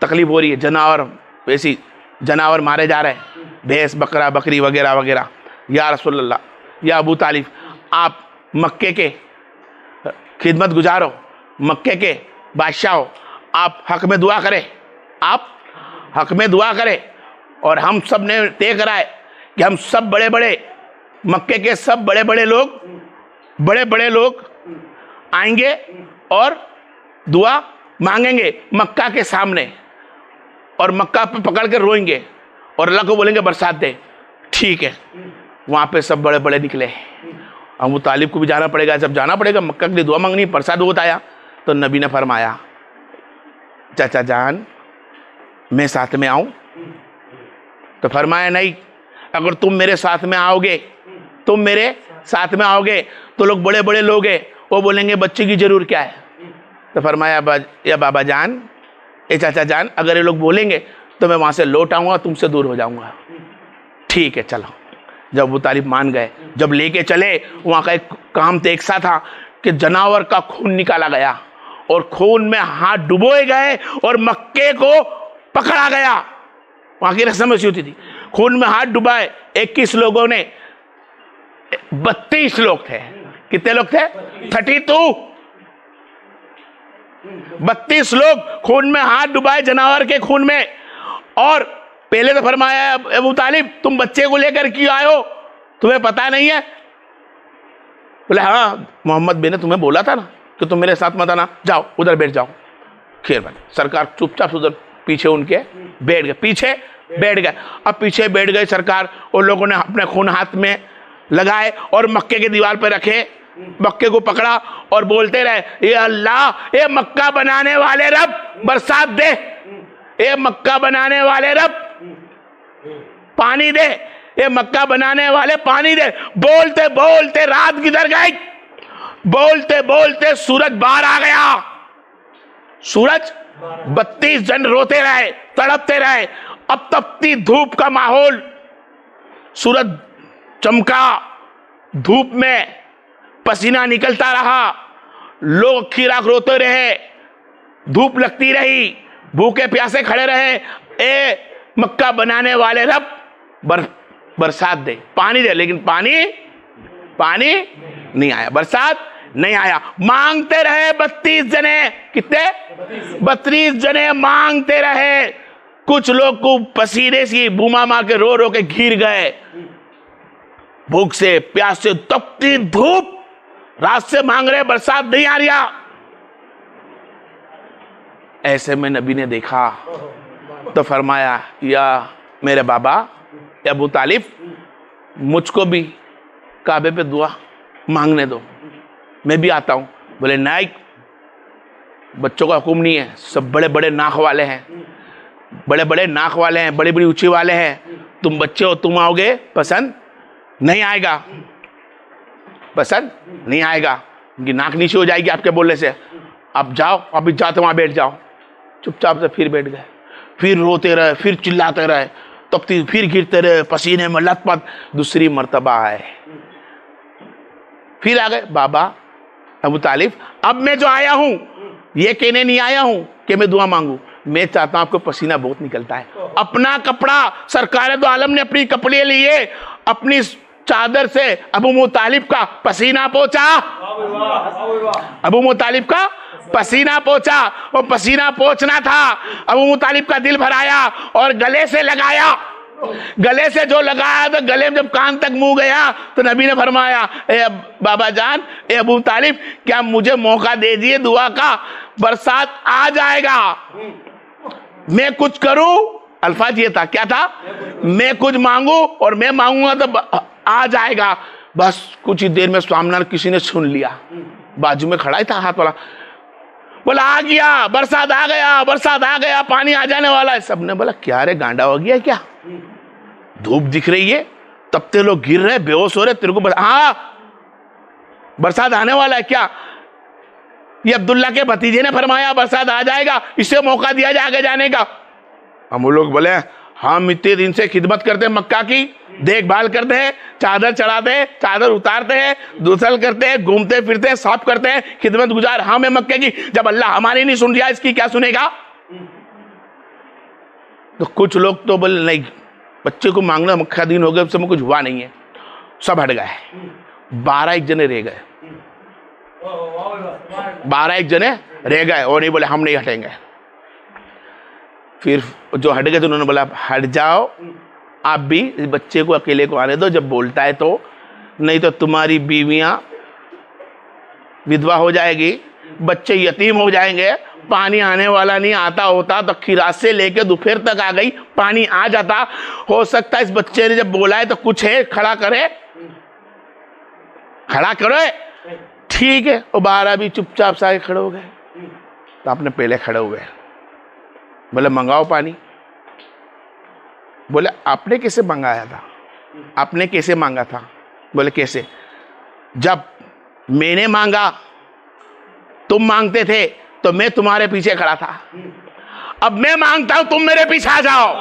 तकलीफ हो रही है, जानवर वैसी जानवर मारे जा रहे हैं, भैंस बकरा बकरी वगैरह वगैरह। या रसूलल्लाह, या अबू तालिब, आप मक्के के खिदमत गुजार हो, मक्के के बादशाह हो, आप हक में दुआ करें, आप हक में दुआ करें। और हम सब ने तय करा है कि हम सब बड़े बड़े मक्के के सब बड़े बड़े लोग आएंगे और दुआ मांगेंगे मक्का के सामने, और मक्का पे पकड़ कर रोएंगे और अल्लाह को बोलेंगे बरसात दे। ठीक है, वहाँ पे सब बड़े बड़े निकले। अबू तालिब को भी जाना पड़ेगा, जब जाना पड़ेगा मक्का के लिए दुआ मांगनी, बरसात होता आया। तो नबी ने फरमाया चाचा जान मैं साथ में आऊँ? तो फरमाया नहीं, अगर तुम मेरे साथ में आओगे, तुम मेरे साथ में आओगे तो लोग बड़े बड़े लोग हैं, वो बोलेंगे बच्चे की जरूर क्या है। तो फरमाया या बाबा जान, ए चाचा जान, अगर ये लोग बोलेंगे तो मैं वहाँ से लौट आऊँगा, तुमसे दूर हो जाऊँगा। ठीक है चलो। जब अबू तालिब मान गए, जब लेके चले, वहाँ का एक काम तो एक सा था कि जनावर का खून निकाला गया और खून में हाथ डुबोए गए और मक्के को पकड़ा गया। वहाँ की रस्म ऐसी होती थी, खून में हाथ डुबाए। 21 लोगों ने, 32 लोग थे। कितने लोग थे? 32। 32 लोग खून में हाथ डुबाए, जानवर के खून में। और पहले तो फरमाया अबू तालिब तुम बच्चे को लेकर क्यों आए हो, तुम्हें पता नहीं है? बोले हाँ मोहम्मद बे ने तुम्हें बोला था ना कि तुम मेरे साथ मत आना, जाओ उधर बैठ जाओ। खैर भाई सरकार चुपचाप उधर पीछे उनके बैठ गए, पीछे बैठ गए। अब पीछे बैठ गए सरकार, और लोगों ने अपने खून हाथ में लगाए और मक्के के दीवार पर रखे, मक्के को पकड़ा और बोलते रहे, ये अल्लाह, ये मक्का बनाने वाले रब बरसात दे, ये मक्का बनाने वाले रब पानी दे, ये मक्का बनाने वाले पानी दे। बोलते बोलते रात किधर गई, बोलते बोलते सूरज बाहर आ गया। सूरज 32 जन रोते रहे, तड़पते रहे। अब तपती धूप का माहौल, सूरज चमका, धूप में पसीना निकलता रहा, लोग खीराक रोते रहे, धूप लगती रही, भूखे प्यासे खड़े रहे। ए मक्का बनाने वाले रब बरसात दे, पानी दे, लेकिन पानी नहीं आया, बरसात नहीं आया। मांगते रहे 32 जने, कितने 32 जने मांगते रहे। कुछ लोग को पसीने से बूमा मार के रो रो के गिर गए, भूख से प्यास से, तपती धूप, रात से मांग रहे, बरसात नहीं आ रही। ऐसे में नबी ने देखा तो फरमाया, या मेरे बाबा अबू तालिब, मुझको भी काबे पे दुआ मांगने दो, मैं भी आता हूं। बोले नहीं, बच्चों का हुक्म नहीं है, सब बड़े बड़े नाक वाले हैं, बड़े बड़े नाक वाले हैं, बड़ी बड़ी ऊंची वाले हैं। तुम बच्चे हो, तुम आओगे, पसंद नहीं आएगा, पसंद नहीं आएगा, उनकी नाक नीचे हो जाएगी आपके बोलने से। अब जाओ, अभी जाते वहां बैठ जाओ। चुपचाप से फिर बैठ गए, फिर रोते रहे, फिर चिल्लाते रहे, तपती, फिर गिरते रहे, पसीने में लथपथ। दूसरी मर्तबा आए, फिर आ गए, बाबा अबू तालिब, अब मैं जो आया हूं ये कहने नहीं आया हूं कि मैं दुआ मांगू, मैं चाहता हूं, आपको पसीना बहुत निकलता है, अपना कपड़ा, सरकार दो आलम ने अपनी कपड़े लिए, अपनी चादर से अबू मुतालिब का पसीना पोंछा, अबू मुतालिब का पसीना पोंछा। वो पसीना पोंछना था, अबू मुतालिब का दिल भराया और गले से लगाया। गले से जो लगाया तो गले में जब कान तक मुंह गया तो नबी ने फरमाया, ए बाबा जान, ए अबू तालिब, क्या मुझे मौका दे दिए दुआ का, बरसात आ जाएगा, मैं कुछ करूं। अल्फाज ये था, क्या था, मैं कुछ मांगू और मैं मांगूंगा तो आ जाएगा। बस कुछ ही देर में सामने किसी ने सुन लिया, बाजू में खड़ा ही था हाथ वाला, बोला आ गया, बरसात आ गया, बरसात आ गया, पानी आ जाने वाला है। सबने बोला क्या रे, गांडा हो गया क्या, धूप दिख रही है, तपते लोग गिर रहे, बेहोश हो रहे, तेरे को हाँ बरसात आने वाला है क्या। ये अब्दुल्ला के भतीजे ने फरमाया बरसात आ जाएगा, इसे मौका दिया जाए आगे जाने का। हम लोग बोले हम इतने दिन से खिदमत करते हैं, मक्का की देखभाल करते हैं, चादर चढ़ाते हैं, चादर उतारते हैं, दूसल करते हैं, घूमते फिरते हैं, साफ करते हैं, खिदमत गुजार हम है मक्के की। जब अल्लाह हमारी नहीं सुन रहा, इसकी क्या सुनेगा। तो कुछ लोग तो बोले नहीं, बच्चे को मांगना, मक्का दिन हो गया, उस समय कुछ हुआ नहीं है, सब हट गए। 12 जने रह गए, 12 जने रह गए और नहीं बोले हम नहीं हटेंगे। फिर जो हट गए तो उन्होंने बोला हट जाओ आप भी, इस बच्चे को अकेले को आने दो, जब बोलता है तो, नहीं तो तुम्हारी बीवियां विधवा हो जाएगी, बच्चे यतीम हो जाएंगे। पानी आने वाला नहीं, आता होता तो खिरात से लेके दोपहर तक आ गई, पानी आ जाता। हो सकता है इस बच्चे ने जब बोला है तो कुछ है, खड़ा करे, खड़ा करे, ठीक है। और 12 भी चुपचाप से आगे खड़े हो गए। तो आपने पहले खड़े हुए, बोले मंगाओ पानी। बोले आपने कैसे मंगाया था, आपने कैसे मांगा था। बोले कैसे, जब मैंने मांगा तुम मांगते थे तो मैं तुम्हारे पीछे खड़ा था, अब मैं मांगता हूं तुम मेरे पीछे आ जाओ।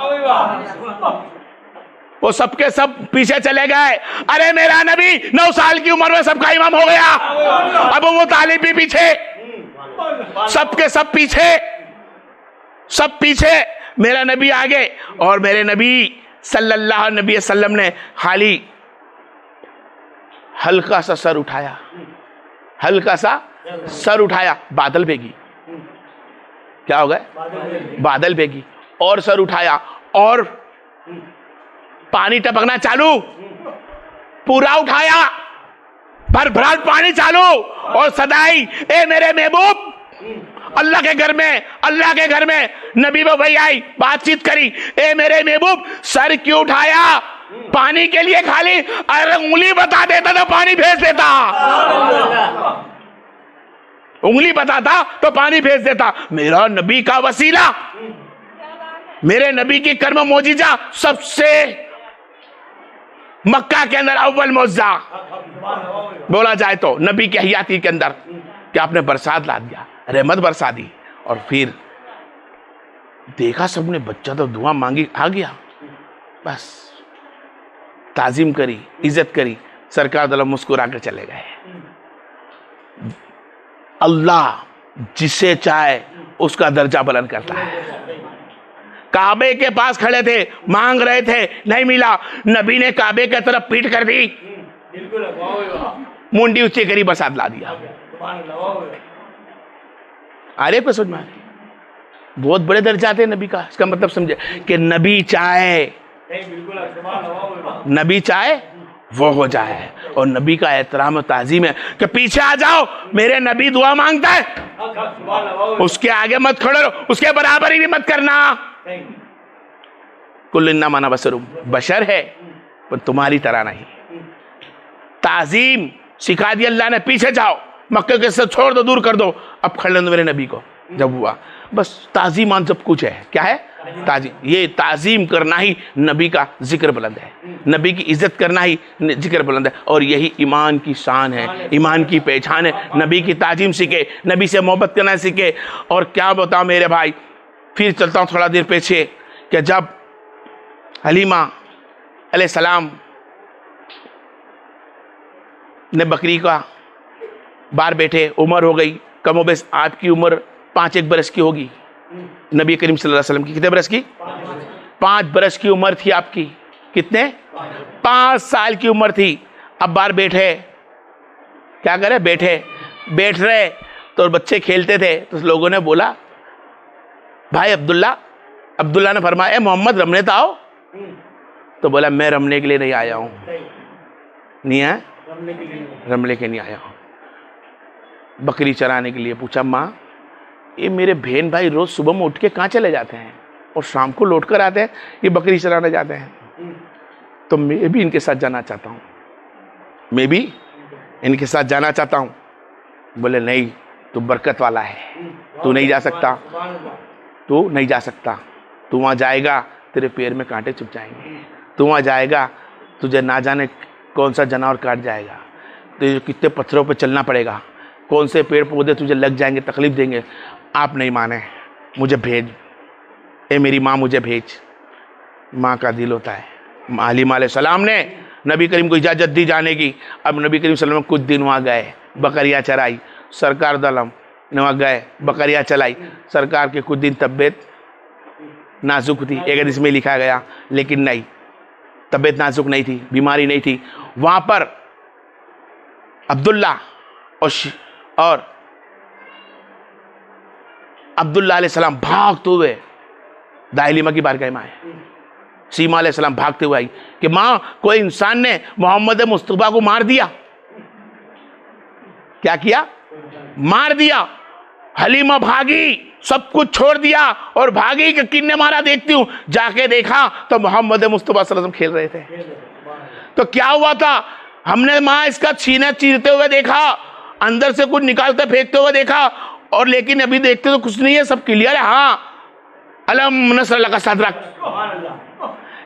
वो सबके सब पीछे चले गए। अरे मेरा नबी 9 साल की उम्र में सबका इमाम हो गया, अबू मुतालिब भी पीछे, सबके सब पीछे, सब पीछे, मेरा नबी आगे। और मेरे नबी सल्लल्लाहु अलैहि वसल्लम ने खाली हल्का सा सर उठाया, हल्का सा सर उठाया, बादल भेगी, क्या हो गए, बादल भेगी, और सर उठाया और पानी टपकना चालू, पूरा उठाया, भरभराट पानी चालू और सदाई, ए मेरे महबूब, अल्लाह के घर में, अल्लाह के घर में नबी वो भाई आई, बातचीत करी, ए मेरे महबूब सर क्यों उठाया? पानी के लिए खाली, अगर उंगली बता देता तो पानी भेज देता, उंगली बताता तो पानी भेज देता। मेरा नबी का वसीला, मेरे नबी की कर्म मोजिजा, सबसे मक्का के अंदर अव्वल मौजा बोला जाए तो नबी की हयाती के अंदर कि आपने बरसात ला दिया, रहमत बरसा दी। और फिर देखा सबने, बच्चा तो दुआ मांगी आ गया, बस ताजीम करी, इज्जत करी, सरकार दल मुस्कुरा कर चले गए। अल्लाह जिसे चाहे उसका दर्जा बुलंद करता है। काबे के पास खड़े थे, मांग रहे थे, नहीं मिला, नबी ने काबे की तरफ पीठ कर दी, मुंडी ऊंची करी, बरसात ला दिया। अरे पे समझ में, बहुत बड़े दर्जाते हैं नबी का। इसका मतलब समझे कि नबी चाहे, नबी चाहे वो हो जाए। और नबी का एहतराम और ताजीम है कि पीछे आ जाओ, मेरे नबी दुआ मांगता है, उसके आगे मत खड़े रहो, उसके बराबर ही भी मत करना। कुल इन्ना माना बशरुम, बशर है पर तुम्हारी तरह नहीं। ताजीम सिखा दी अल्लाह ने, पीछे जाओ, मक्के के सब छोड़ दो, दूर कर दो, अब खड़े दो मेरे नबी को। जब हुआ बस ताजीमान सब कुछ है। क्या है? ताजीम। ये ताजीम करना ही नबी का जिक्र बुलंद है, नबी की इज्जत करना ही जिक्र बुलंद है। और यही ईमान की शान है, ईमान की पहचान है। नबी की ताजीम सीखे, नबी से मोहब्बत करना सीखे। और क्या बताऊं मेरे भाई, फिर चलता हूं थोड़ा देर पीछे, कि जब हलीमा अलैहिस्सलाम ने बकरी का बार बैठे, उम्र हो गई कमोबेश, आपकी उम्र 5-1 बरस की होगी, नबी करीम सल्लल्लाहु अलैहि वसल्लम की कितने बरस की? 5 बरस की उम्र थी आपकी। कितने? 5 साल की उम्र थी। अब बार बैठे, क्या करे, बैठ रहे तो बच्चे खेलते थे, तो लोगों ने बोला, भाई अब्दुल्ला ने फरमाया, मोहम्मद रमने तो आओ। तो बोला, मैं रमने के लिए नहीं आया हूं। नहीं है, रमने के नहीं आया हूं, बकरी चराने के लिए। पूछा, माँ ये मेरे बहन भाई रोज सुबह में उठ के कहाँ चले जाते हैं और शाम को लौट कर आते हैं, ये बकरी चराने जाते हैं, तो मैं भी इनके साथ जाना चाहता हूँ, मैं भी इनके साथ जाना चाहता हूँ। बोले, नहीं, तू बरकत वाला है, तू नहीं जा सकता, तू नहीं जा सकता। तू वहाँ जाएगा तेरे पैर में कांटे चुभ जाएंगे, तू वहाँ जाएगा तुझे ना जाने कौन सा जानवर काट जाएगा, तुझे कितने पत्थरों पर चलना पड़ेगा, कौन से पेड़ पौधे तुझे लग जाएंगे, तकलीफ देंगे। आप नहीं माने, मुझे भेज, ए मेरी माँ मुझे भेज। माँ का दिल होता है। हलीमा अलैहिस्सलाम ने नबी करीम को इजाज़त दी जाने की। अब नबी करीम सल्लल्लाहु अलैहि वसल्लम कुछ दिन वहाँ गए, बकरियाँ चराई, सरकार दलम ने वहाँ गए, बकरियाँ चलाई। सरकार के कुछ दिन तबीयत नाजुक थी, एक हदीस में लिखा गया, लेकिन नहीं, तबीयत नाजुक नहीं थी, बीमारी नहीं थी। वहाँ पर अब्दुल्ला और अब्दुल्ला अलैहिस्सलाम भागते हुए दाहिलीमा की बारगाह में आए। सीमा अलैहिस्सलाम भागते हुए आई कि माँ, कोई इंसान ने मोहम्मद मुस्तफा को मार दिया। क्या किया? मार दिया। हलीमा भागी, सब कुछ छोड़ दिया और भागी कि किन्ने मारा देखती हूं। जाके देखा तो मोहम्मद मुस्तफा सल्लल्लाहु अलैहि वसल्लम खेल रहे थे। तो क्या हुआ था? हमने माँ इसका सीना चीरते हुए देखा, अंदर से कुछ निकालते फेंकते हुए देखा, और लेकिन अभी देखते तो कुछ नहीं है, सब क्लियर है। हाँ, अलम नसर लका सदरक,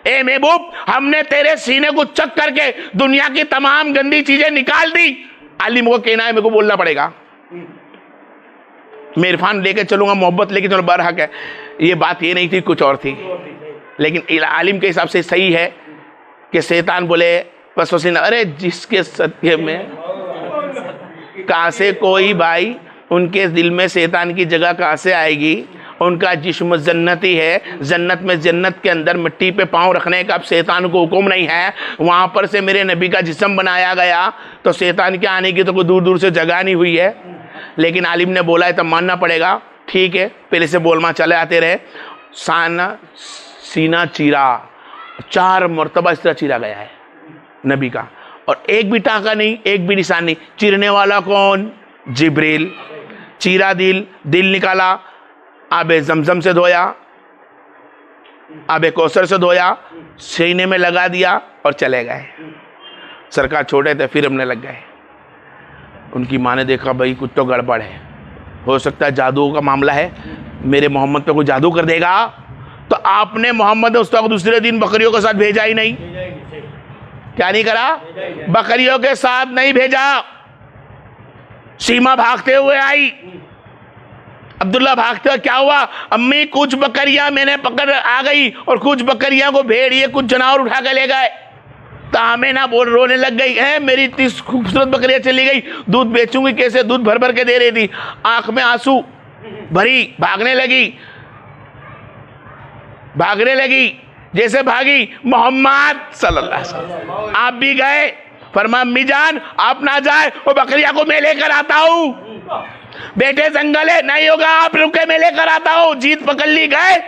ए महबूब, हमने तेरे सीने को चक करके दुनिया की तमाम गंदी चीजें निकाल दी। आलिम को कहना है, मेरे को बोलना पड़ेगा, मैं इरफान लेके चलूंगा, मोहब्बत लेके चलो, बरहक है। ये बात ये नहीं थी, कुछ और थी। लेकिन आलिम के हिसाब से सही है कि शैतान बोले वसवसे, अरे जिसके सत्य में कहां से कोई भाई, उनके दिल में शैतान की जगह कहां से आएगी? उनका जिस्म जन्नती है, जन्नत में, जन्नत के अंदर मिट्टी पे पांव रखने का अब शैतान को हुक्म नहीं है। वहां पर से मेरे नबी का जिस्म बनाया गया, तो शैतान के आने की तो कोई दूर दूर से जगह नहीं हुई है। लेकिन आलिम ने बोला है तो मानना पड़ेगा, ठीक है। पहले से बोलमा चले आते रहे। सीना चीरा, 4 मरतबा इस तरह चीरा गया है नबी का। और एक भी टाका नहीं, एक भी निशान नहीं। चीरने वाला कौन? जिब्रील। चीरा दिल निकाला, आबे जमजम से धोया, आबे कौसर से धोया, सीने में लगा दिया और चले गए। सरकार छोटे थे, फिर हमने लग गए। उनकी माँ ने देखा भाई कुछ तो गड़बड़ है, हो सकता है जादू का मामला है, मेरे मोहम्मद पे कोई जादू कर देगा। तो आपने मोहम्मद मुस्तफा को दूसरे दिन बकरियों के साथ भेजा ही नहीं। क्या नहीं करा? बकरियों के साथ नहीं भेजा। सीमा भागते हुए आई, अब्दुल्ला भागते हुए, क्या हुआ अम्मी? कुछ बकरियां मैंने पकड़ आ गई और कुछ बकरियां को भेड़िए कुछ जानवर उठा के ले गए। तो हमें ना बोल रोने लग गई है, मेरी इतनी खूबसूरत बकरियां चली गई, दूध बेचूंगी कैसे? दूध भर भर के दे रही थी, आंख में आंसू भरी, भागने लगी। जैसे भागी मोहम्मद सल्लल्लाहु अलैहि वसल्लम, आप भी गए। फरमा अम्मी जान आप ना जाए, वो बकरियां को मैं लेकर आता हूं। बेटे जंगल है, नहीं होगा, आप रुके, मैं लेकर आता हूं। जीत पकड़ ली गए,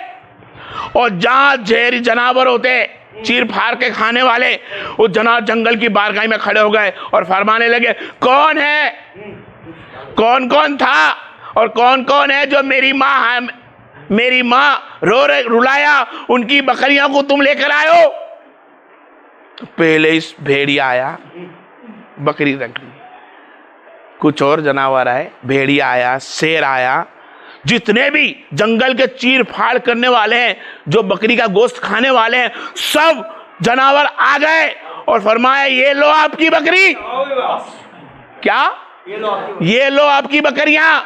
और जहां जहरी जानवर होते चीर फाड़ के खाने वाले, वो जंगल की बारगाह में खड़े हो गए और फरमाने लगे, कौन है, कौन कौन था और कौन कौन है जो मेरी माँ रुलाया, उनकी बकरियों को तुम लेकर आयो। तो पहले इस भेड़िया आया, बकरी रख ली, कुछ और जानवर आए, भेड़िया आया, शेर आया, जितने भी जंगल के चीर फाड़ करने वाले हैं, जो बकरी का गोश्त खाने वाले हैं, सब जानवर आ गए और फरमाया ये लो आपकी बकरी। क्या? ये लो आपकी बकरियां।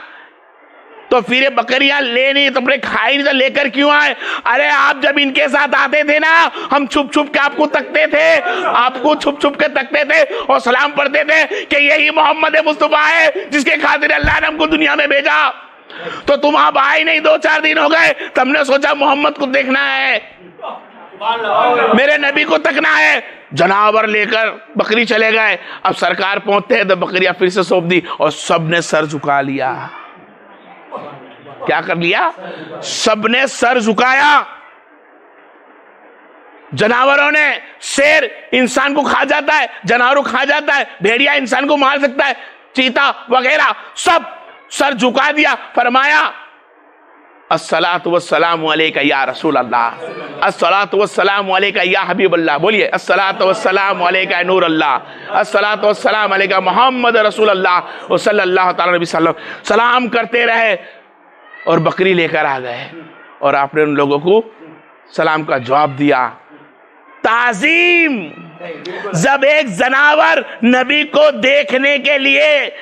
तो फिर ये बकरियां ले नहीं, तुमने खाई नहीं, तो लेकर क्यों आए? अरे आप जब इनके साथ आते थे ना, हम छुप छुप के आपको तकते थे और सलाम पढ़ते थे कि यही मोहम्मद मुस्तफा है जिसके खातिर अल्लाह ने हमको दुनिया में भेजा। तो तुम आप आए नहीं, 2-4 दिन हो गए, तो हमने सोचा मोहम्मद को देखना है, मेरे नबी को तकना है। जानवर लेकर बकरी चले गए। अब सरकार पहुंचते हैं तो बकरियां फिर से सौंप दी और सबने सर झुका लिया। क्या कर लिया? सबने सर झुकाया। जानवरों ने, शेर इंसान को खा जाता है, जानवरों खा जाता है, भेड़िया इंसान को मार सकता है, चीता वगैरह, सब सर झुका दिया। फरमाया अस्सलातु वस्सलामु अलैका या रसूल अल्लाह, अस्सलातु वस्सलामु अलैका या हबीब अल्लाह। बोलिए अस्सलातु वस्सलामु अलैका नूर अल्लाह, अस्सलातु वस्सलामु अलैका मोहम्मद रसूल अल्लाह सल्लल्लाहु अलैहि वसल्लम। सलाम करते रहे और बकरी लेकर आ गए और आपने उन लोगों को सलाम का जवाब दिया। ताजीम, जब एक जानवर नबी को देखने के लिए,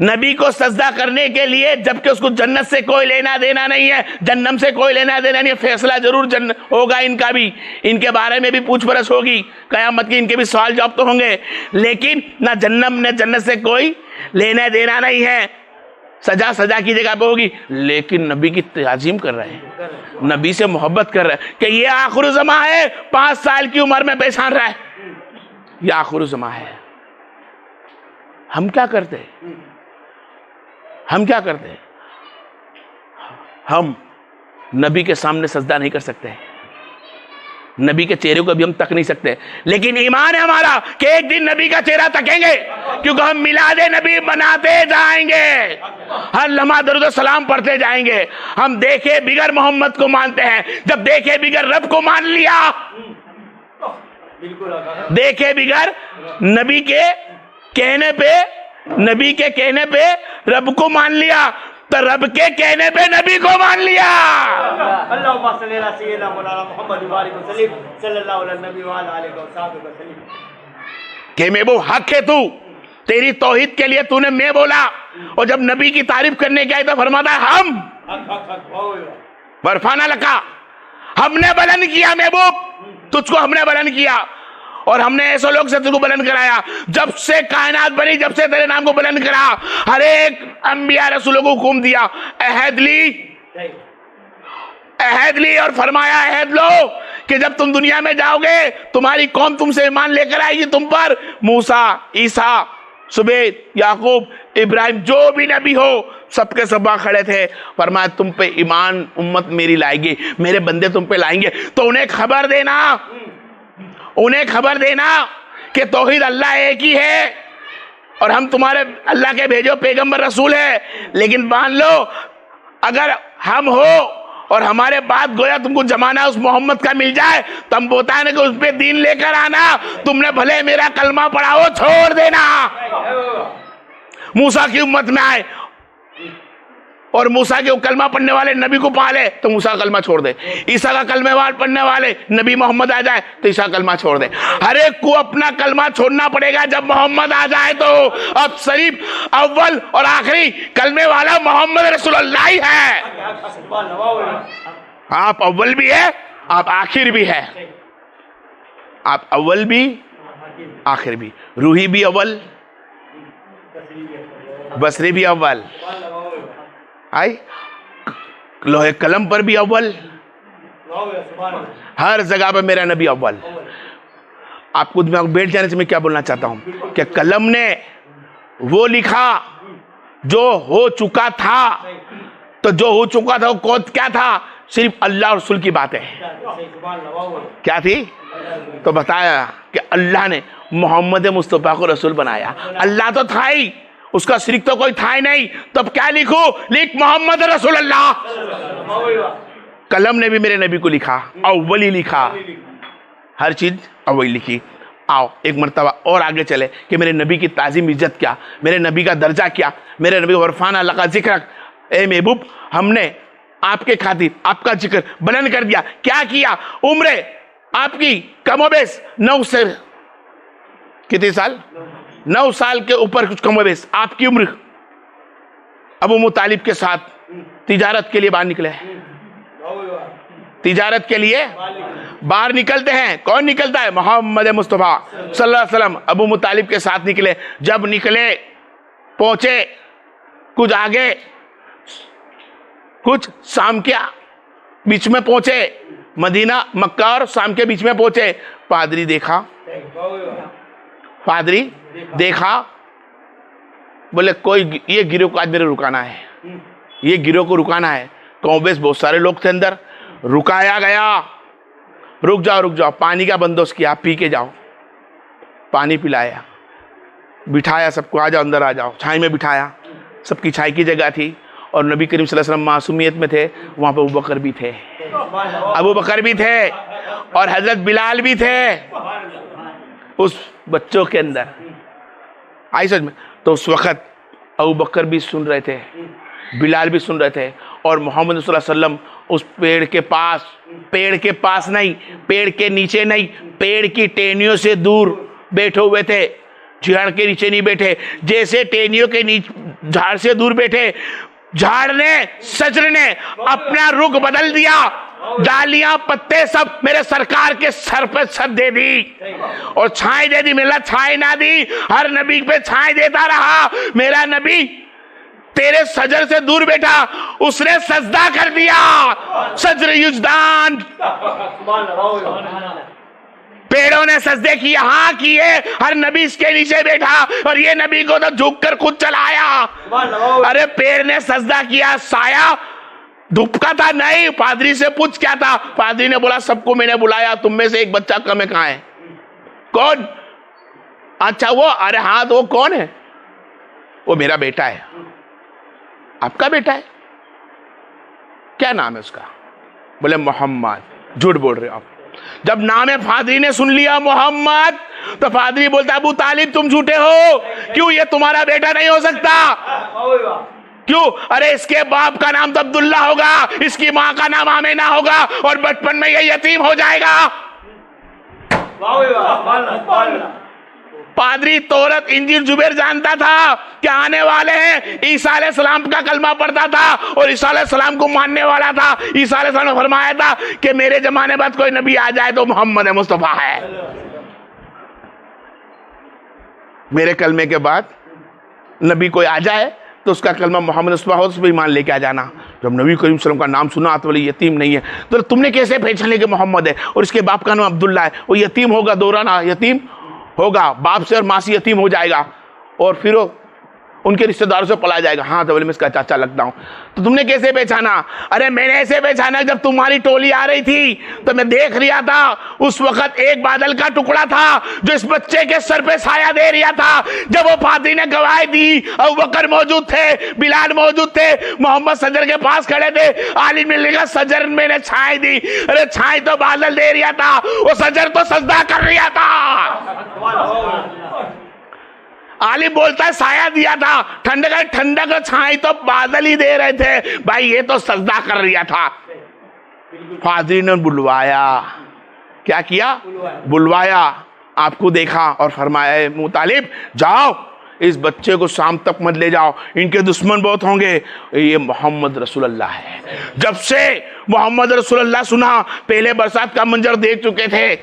नबी को सजदा करने के लिए, जबकि उसको जन्नत से कोई लेना देना नहीं है, जन्नम से कोई लेना देना नहीं है, फैसला जरूर होगा इनका भी, इनके बारे में भी पूछ परछ होगी, कयामत की इनके भी सवाल जवाब तो होंगे, लेकिन ना जन्नम ने जन्नत से कोई लेना देना नहीं है, सजा की जगह पे होगी। लेकिन नबी की ताजीम कर रहे हैं, नबी से मोहब्बत कर रहे हैं कि ये आखिर ज़मा है, 5 साल की उम्र में पहचान रहा है, ये आखिर ज़मा है। हम क्या करते हैं? हम नबी के सामने सजदा नहीं कर सकते, नबी के चेहरे को भी हम तक नहीं सकते, लेकिन ईमान है हमारा कि एक दिन नबी का चेहरा तकेंगे, क्योंकि हम मिलादे नबी बनाते जाएंगे, हर लम्हा दरूद सलाम पढ़ते जाएंगे। हम देखे बिगर मोहम्मद को मानते हैं, जब देखे बिगर रब को मान लिया, देखे बिगर नबी के कहने पे रब को मान लिया, तो रब के कहने पे नबी को मान लिया। कि मैं वो हक है, तू तेरी तौहीद के लिए तूने मैं बोला, और जब नबी की तारीफ करने के आए तो फरमाता है हम बरफाना लगा, हमने बुलंद किया महबूब, तुझको हमने बुलंद किया, और हमने ऐसे लोग से तुझको बुलंद कराया। जब से कायनात बनी, जब से तेरे नाम को बुलंद करा, हर एक अंबिया रसूलों को हुक्म दिया, अहद ली और फरमाया अहद लो कि जब तुम दुनिया में जाओगे तुम्हारी कौम तुमसे ईमान लेकर आएगी तुम पर। मूसा, ईसा, सुबैद, याकूब, इब्राहिम, जो भी नबी हो, सबके सब खड़े थे, फरमाया तुम पे ईमान उम्मत मेरी लाएगी, मेरे बंदे तुम पे लाएंगे, तो उन्हें खबर देना कि तौहीद अल्लाह एक ही है और हम तुम्हारे अल्लाह के भेजो पैगंबर रसूल है, लेकिन मान लो अगर हम हो और हमारे बाद गोया तुमको जमाना उस मोहम्मद का मिल जाए तो हम बताए ना कि उस पे दीन लेकर आना, तुमने भले मेरा कलमा पढ़ा हो छोड़ देना। मूसा की उम्मत में आए और मूसा के कलमा पढ़ने वाले नबी को पाले तो मूसा कलमा छोड़ दे, ईसा का कलमे वाल पढ़ने वाले नबी मोहम्मद आ जाए तो ईसा कलमा छोड़ दे। हर एक को अपना कलमा छोड़ना पड़ेगा जब मोहम्मद आ जाए। तो अब सिर्फ अव्वल और आखिरी कलमे वाला मोहम्मद रसूलुल्लाह ही है। आप अव्वल भी है, आप आखिर भी है, आप अव्वल भी आखिर भी, रूही भी अव्वल, बसरी भी अव्वल, आई लोहे कलम पर भी अव्वल, हर जगह पर मेरा नबी अव्वल। आपको दिमाग बैठ जाने से मैं क्या बोलना चाहता हूं कि कलम ने वो लिखा जो हो चुका था, तो जो हो चुका था वो क्या था? सिर्फ अल्लाह और रसूल की बात है। क्या थी? तो बताया कि अल्लाह ने मोहम्मद मुस्तफा को रसूल बनाया। अल्लाह तो था ही, उसका शरीक तो कोई था ही नहीं, तब क्या लिखूं? लिख मोहम्मद रसूलुल्लाह। कलम ने भी मेरे नबी को लिखा, अव्वली लिखा, हर चीज अव्वली लिखी। आओ एक मर्तबा और आगे चले कि मेरे नबी की ताजीम इज्जत क्या, मेरे नबी का दर्जा क्या, मेरे नबी वरफाना अल्लाह का जिक्र। ए महबूब, हमने आपके खातिर आपका जिक्र बुलंद कर दिया। क्या किया? उम्र आपकी कमोबेश 9 से कितने साल? 9 साल के ऊपर कुछ कमोबेश आपकी उम्र। अबू मुतालिब के साथ तिजारत के लिए बाहर निकले, तिजारत के लिए बाहर निकलते हैं। कौन निकलता है? मोहम्मद मुस्तफा सल्लल्लाहु अलैहि वसल्लम अबू मुतालिब के साथ निकले। जब निकले, पहुंचे कुछ आगे, कुछ शाम के बीच में पहुंचे, मदीना मक्का और शाम के बीच में पहुंचे। पादरी देखा, पादरी देखा, बोले कोई ये गिरोह को आज मेरे रुकाना है, ये गिरोह को रुकाना है। कौबेस बहुत सारे लोग थे अंदर, रुकाया गया। रुक जाओ, पानी का बंदोबस्त किया, पी के जाओ। पानी पिलाया, बिठाया सबको, आ जाओ अंदर आ जाओ, छाई में बिठाया। सबकी छाई की जगह थी और नबी करीम सल्लल्लाहु अलैहि वसल्लम मासूमियत में थे। वहां पर अबू बकर भी थे, अबू बकर भी थे और हजरत बिलाल भी थे उस बच्चों के अंदर। आई समझ में? तो उस वक्त अबू बकर भी सुन रहे थे, बिलाल भी सुन रहे थे और मोहम्मद सल्लल्लाहु अलैहि वसल्लम उस पेड़ के पास नहीं, पेड़ के नीचे नहीं, पेड़ की टहनियों से दूर बैठे हुए थे। झाड़ के नीचे नहीं बैठे, जैसे टहनियों के नीचे झाड़ से दूर बैठे, झाड़ ने, सजर ने अपना रुख बदल दिया। डालियां पत्ते सब मेरे सरकार के सर पे सर दे दी और छाई दे दी। मेरा छाई ना दी, हर नबी पे छाई देता रहा। मेरा नबी तेरे सजर से दूर बैठा, उसने सजदा कर दिया। सजर युजदान, पेड़ों ने सजदे किए, हाँ किए। हर नबी इसके नीचे बैठा और ये नबी को तो झुक कर खुद चलाया। अरे पेड़ ने सजदा किया, साया धूप का था नहीं। पादरी से पूछ क्या था? पादरी ने बोला सबको मैंने बुलाया, तुम में से एक बच्चा कम है, कहाँ है? कौन? अच्छा वो, अरे हाँ तो वो कौन है? वो मेरा बेटा है। आपका बेटा है? क्या नाम है उसका? बोले मोहम्मद। झूठ बोल रहे हो आप। जब नाम है फादरी ने सुन लिया मोहम्मद, तो फादरी बोलता अबू तालिब तुम झूठे हो, क्यों? ये तुम्हारा बेटा नहीं हो सकता। क्यों? अरे इसके बाप का नाम तो अब्दुल्ला होगा, इसकी मां का नाम आमेना होगा और बचपन में ये यतीम हो जाएगा। पादरी तौरत इंजील जुबैर जानता था कि आने वाले हैं। ईसा अलैहि सलाम का कलमा पढ़ता था और ईसा अलैहि सलाम को मानने वाला था। ईसा अलैहि सलाम ने फरमाया था कि मेरे जमाने बाद कोई नबी आ जाए तो मोहम्मद मुस्तफा है। मेरे कलमे के बाद नबी कोई आ जाए तो उसका कलमा मोहम्मद मुस्तफा हो, उस पर ईमान लेके आ जाना। जब नबी करीम सल्लल्लाहु अलैहि वसल्लम का नाम सुना तो बोले यतीम नहीं है। तो तुमने कैसे पहचान लिया कि मोहम्मद है और इसके बाप का नाम अब्दुल्ला है? वो यतीम होगा, दौराना यतीम होगा, बाप से और माँ से यतीम हो जाएगा और फिर उनके रिश्तेदारों से पला जाएगा। हाँ तो बोले मैं इसका चाचा लगता हूं। तो तुमने कैसे पहचाना? अरे मैंने ऐसे पहचाना, जब तुम्हारी टोली आ रही थी तो मैं देख रहा था, उस वक्त एक बादल का टुकड़ा था जो इस बच्चे के सर पे साया दे रहा था। जब वो फातिह ने गवाही दी, अबू बकर मौजूद थे, बिलाल मौजूद थे, मोहम्मद सजर के पास खड़े थे। आलिम ने लिखा सजर मैंने छाई दी। अरे छाई तो बादल दे रहा था, वो सजर तो सजदा कर रहा था। आलिम बोलता है साया दिया था, ठंडक छाई तो बादल ही दे रहे थे। भाई ये तो सजदा कर रहा था। फातिह ने बुलवाया, क्या किया? बुलवाया, आपको देखा और फरमाया अबू तालिब जाओ, इस बच्चे को शाम तक मत ले जाओ, इनके दुश्मन बहुत होंगे। ये मोहम्मद रसूलुल्लाह है। जब से मोहम्मद रसूलुल्लाह सुना, पहले बरसात का मंजर देख चुके थे,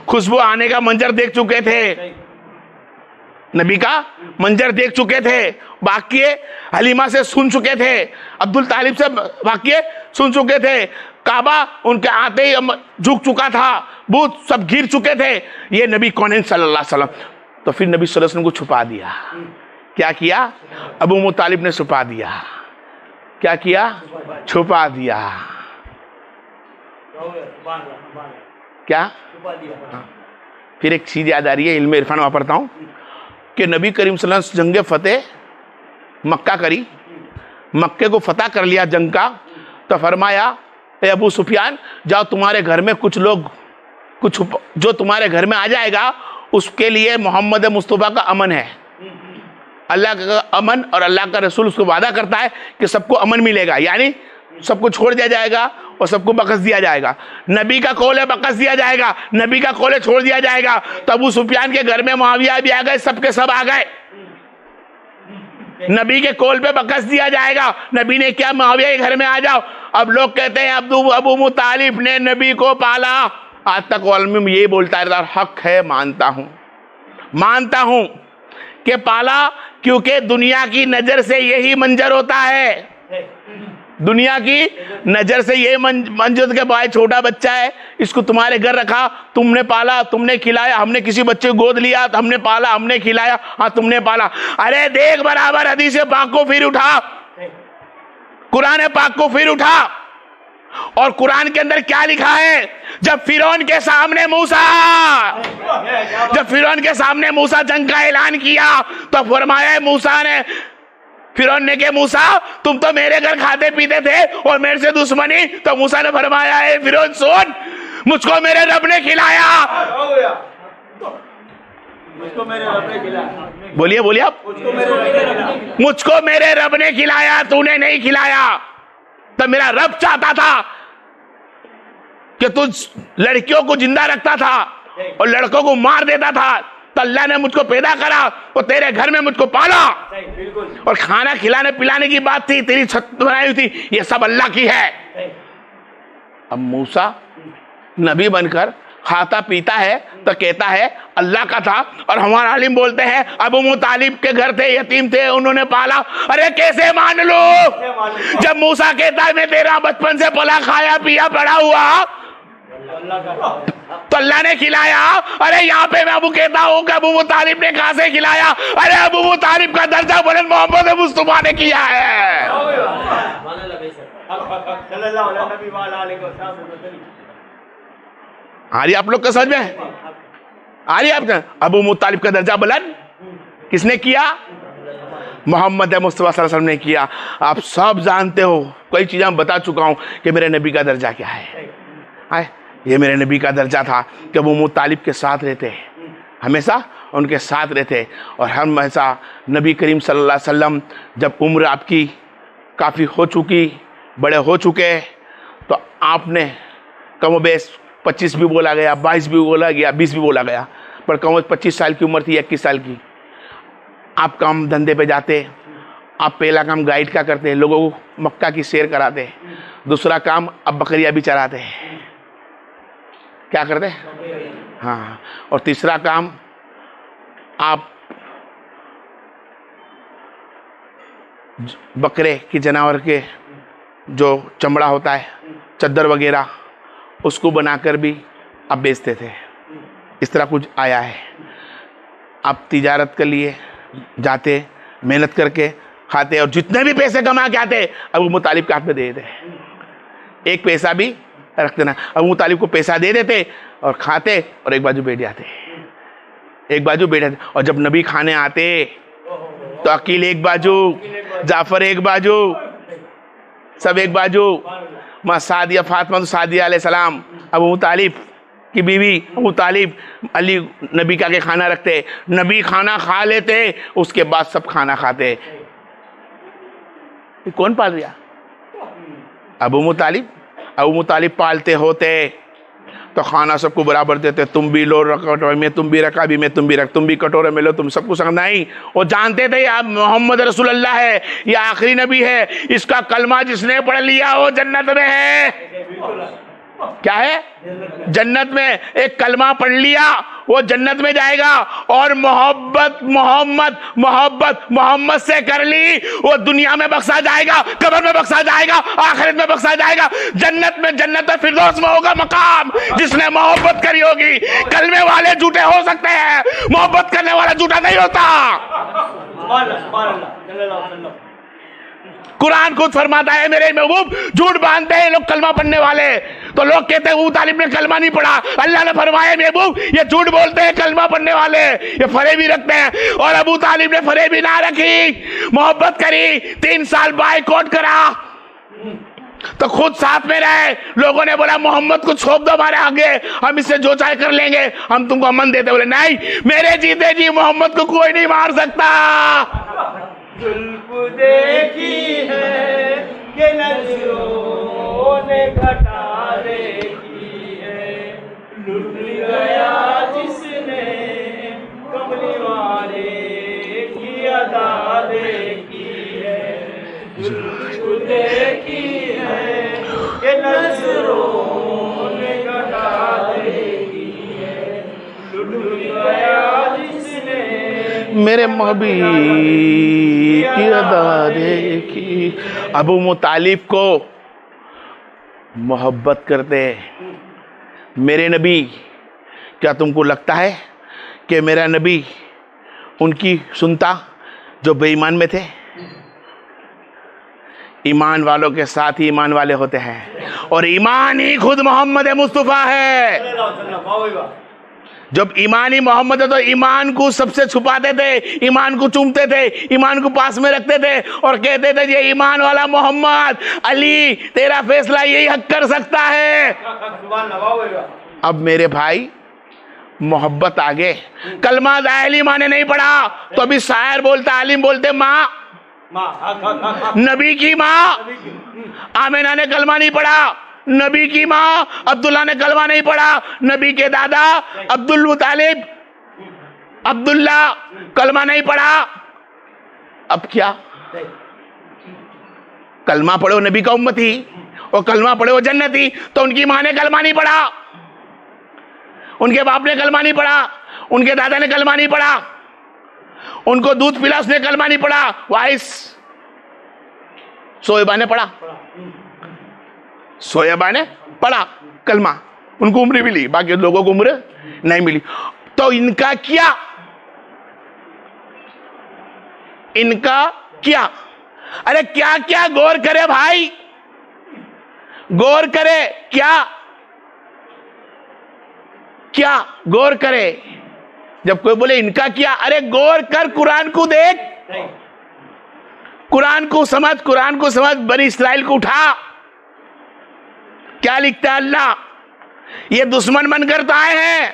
खुशबू आने का मंजर देख चुके थे, नबी का मंजर देख चुके थे, वाक्य हलीमा से सुन चुके थे, अब्दुल तालिब से वाक्य सुन चुके थे, काबा उनके आते ही झुक चुका था, बूत सब गिर चुके थे। ये नबी कौन सल्लल्लाहु अलैहि वसल्लम। तो फिर नबी सल्लल्लाहु अलैहि वसल्लम को छुपा दिया। क्या किया? अबू मुतालिब ने छुपा दिया। क्या किया? छुपा दिया। क्या? फिर एक चीज याद आ रही है, इल्म इरफान वापरता हूं कि नबी करीम सल्लल्लाहु अलैहि वसल्लम जंग फतेह मक्का करी, मक्के को फतह कर लिया जंग का, तो फरमाया ए अबू सुफियान जाओ, तुम्हारे घर में कुछ लोग, कुछ जो तुम्हारे घर में आ जाएगा उसके लिए मोहम्मद मुस्तफ़ा का अमन है, अल्लाह का अमन, और अल्लाह का रसूल उसको वादा करता है कि सबको अमन मिलेगा, यानी सबको छोड़ दिया जाएगा और सबको बकस दिया जाएगा। नबी का कौल है बकस दिया जाएगा, नबी का कौल है छोड़ दिया जाएगा। तो अबू सुफियान के घर में मुआविया भी आ गए, सबके सब आ गए। नबी के कौल पे बकस दिया जाएगा। नबी ने क्या? मुआविया के घर में आ जाओ। अब लोग कहते हैं अबू मुतालिब ने नबी को पाला। आज तक में यही बोलता है हक है, मानता हूं कि पाला, क्योंकि दुनिया की नजर से यही मंजर होता है। दुनिया की नजर से ये मंजर के भाई छोटा बच्चा है, इसको तुम्हारे घर रखा, तुमने पाला, तुमने खिलाया, हमने किसी बच्चे को गोद लिया, हमने पाला, हमने खिलाया, हाँ तुमने पाला। अरे देख बराबर हदीस पाक को फिर उठा, कुरान पाक को फिर उठा, और कुरान के अंदर क्या लिखा है? जब फिरौन के सामने मूसा जंग का ऐलान किया तो फरमाया मूसा ने, फिरौन ने के मूसा तुम तो मेरे घर खाते पीते थे और मेरे से दुश्मनी। तो मूसा ने फरमाया है फिरौन सुन, मुझको मेरे रब ने खिलाया। बोलिए बोलिए आप। मुझको मेरे रब ने खिलाया, तूने नहीं खिलाया। तो मेरा रब चाहता था कि तू लड़कियों को जिंदा रखता था और लड़कों को मार देता था। तो अल्लाह ने मुझको पैदा करा और तेरे घर में मुझको पाला, और खाना खिलाने पिलाने की बात थी, तेरी छत बनाई हुई थी, ये सब अल्लाह की है। अब मूसा नबी बनकर खाता पीता है तो कहता है अल्लाह का था, और हमारे आलिम बोलते हैं अबू मुतालिब के घर थे, यतीम थे, उन्होंने पाला। अरे कैसे मान लो? जब मूसा कहता है मैं तेरा बचपन से पला खाया पिया बड़ा हुआ, तो अल्लाह ने खिलाया। अरे यहाँ पे मैं अबू कहता हूँ कि अबू मुतालिब ने कहां से खिलाया? अरे अबू मुतालिब का दर्जा बुलंद मोहम्मद मुस्तफा ने किया है। आ रही आप लोग का समझ में? आ रही आपका? अबू मुतालिब का दर्जा बुलंद किसने किया? मोहम्मद मुस्तफा सल्लल्लाहु अलैहि वसल्लम ने किया। आप सब जानते हो, कई चीजें बता चुका हूं कि मेरे नबी का दर्जा क्या है। ये मेरे नबी का दर्जा था कि वो मुतालिब के साथ रहते, हमेशा उनके साथ रहते, और हम हमेशा नबी करीम सल्लल्लाहु अलैहि वसल्लम जब उम्र आपकी काफ़ी हो चुकी, बड़े हो चुके, तो आपने कम बेश 25 भी बोला गया, 22 भी बोला गया, 20 भी बोला गया, पर कम 25 साल की उम्र थी, 21 साल की। आप काम धंधे पे जाते, आप पहला काम गाइड का करते, लोगों को मक्का की सैर कराते, दूसरा काम अब बकरियां भी चराते, क्या करते? हाँ, और तीसरा काम आप बकरे की जानवर के जो चमड़ा होता है, चद्दर वगैरह, उसको बनाकर भी आप बेचते थे। इस तरह कुछ आया है। आप तिजारत के लिए जाते, मेहनत करके खाते और जितने भी पैसे कमा के आते अबू मुतालिब के हाथ में दे देते, एक पैसा भी रखते ना। अबू मुतालिब को पैसा दे देते और खाते और एक बाजू बैठ जाते, एक बाजू बैठ जाते। और जब नबी खाने आते तो अकील एक बाजू, जाफर एक बाजू, सब एक बाजू। माँ सादिया, फातिमा तो सादिया अलैहिस्सलाम, अबू मुतालिब की बीवी अबू तालिब, अली नबी का के खाना रखते, नबी खाना खा लेते, उसके बाद सब खाना खाते। कौन पाल रहा? अबू मुतालिब। अबू मुतालिब पालते होते तो खाना सबको बराबर देते, तुम भी लो कटोरे में, तुम भी रखा भी में, तुम भी रख, तुम भी कटोरे में लो, तुम सबको संग नहीं। वो जानते थे यार मोहम्मद रसूलुल्लाह है, ये आखिरी नबी है, इसका कलमा जिसने पढ़ लिया वो जन्नत में है। क्या है? जन्नत में। एक कलमा पढ़ लिया वो जन्नत में जाएगा। और मोहब्बत मोहम्मद मोहब्बत मोहम्मद से कर ली वो दुनिया में बख्शा जाएगा, कब्र में बख्शा जाएगा, आखिरत में बख्शा जाएगा, जन्नत में फिरदौस में होगा मकाम जिसने मोहब्बत करी होगी। कलमे वाले झूठे हो सकते हैं, मोहब्बत करने वाला झूठा नहीं होता। कुरान खुद फरमाता है मेरे महबूब झूठ बांधते हैं लोग कलमा पढ़ने वाले। तो लोग कहते हैं अबू तालिब ने कलमा नहीं पढ़ा, अल्लाह ने फरमाया महबूब ये झूठ बोलते हैं कलमा पढ़ने वाले, ये फरेबी रखते हैं। और अबू तालिब ने फरेबी ना रखी, मोहब्बत करी, 3 साल बायकॉट करा, तो खुद साथ में रहे। लोगों ने बोला मोहम्मद को छोप दो हमारे आगे, हम इससे जो चाहे कर लेंगे, हम तुमको अमन देते। बोले नहीं, मेरे जीते जी मोहम्मद को कोई नहीं मार सकता। जुल्फ देखी है कि नजरों ने घटा देखी है, लुट गया जिसने कमली वाले की अदा देखी है। जुल्फ देखी है कि नजरों ने घटा देखी है, लुट गया जिसने मेरे महबूब की अदा देखी। अबू मुतालिब को मोहब्बत करते मेरे नबी। क्या तुमको लगता है कि मेरा नबी उनकी सुनता जो बेईमान में थे? ईमान वालों के साथ ही ईमान वाले होते हैं, और ईमान ही खुद मोहम्मद मुस्तफ़ा है। जब ईमान ही मोहम्मद है तो ईमान को सबसे छुपाते थे, ईमान को चूमते थे, ईमान को पास में रखते थे और कहते थे ये ईमान वाला मोहम्मद अली, तेरा फैसला यही हक कर सकता है। अब मेरे भाई मोहब्बत आगे, कलमा दायली माँ ने नहीं पढ़ा तो अभी शायर बोलता, आलिम बोलते माँ, नबी की माँ आमिना ने कलमा नहीं पढ़ा, नबी की माँ अब्दुल्ला ने कलमा नहीं पढ़ा, नबी के दादा अब्दुल मुतालिब अब्दुल्ला कलमा नहीं पढ़ा। अब क्या? कलमा पढ़ो नबी का उम्मती और कलमा पढ़े वो जन्नती। तो उनकी माँ ने कलमा नहीं पढ़ा, उनके बाप ने कलमा नहीं पढ़ा, उनके दादा ने कलमा नहीं पढ़ा, उनको दूध पिला उसने कलमा नहीं पढ़ा, वाइस सोएबा ने पढ़ा, सोएबा ने पढ़ा कलमा, उनको उम्र मिली, बाकी लोगों को उम्र नहीं मिली। तो इनका क्या? इनका क्या? अरे क्या क्या गौर करे भाई, गौर करे, क्या क्या गौर करे। जब कोई बोले इनका क्या, अरे गौर कर, कुरान को देख, कुरान को समझ, कुरान को समझ, बनी इस्राइल को उठा, क्या लिखता है अल्लाह। ये दुश्मन बनकर तो आए हैं,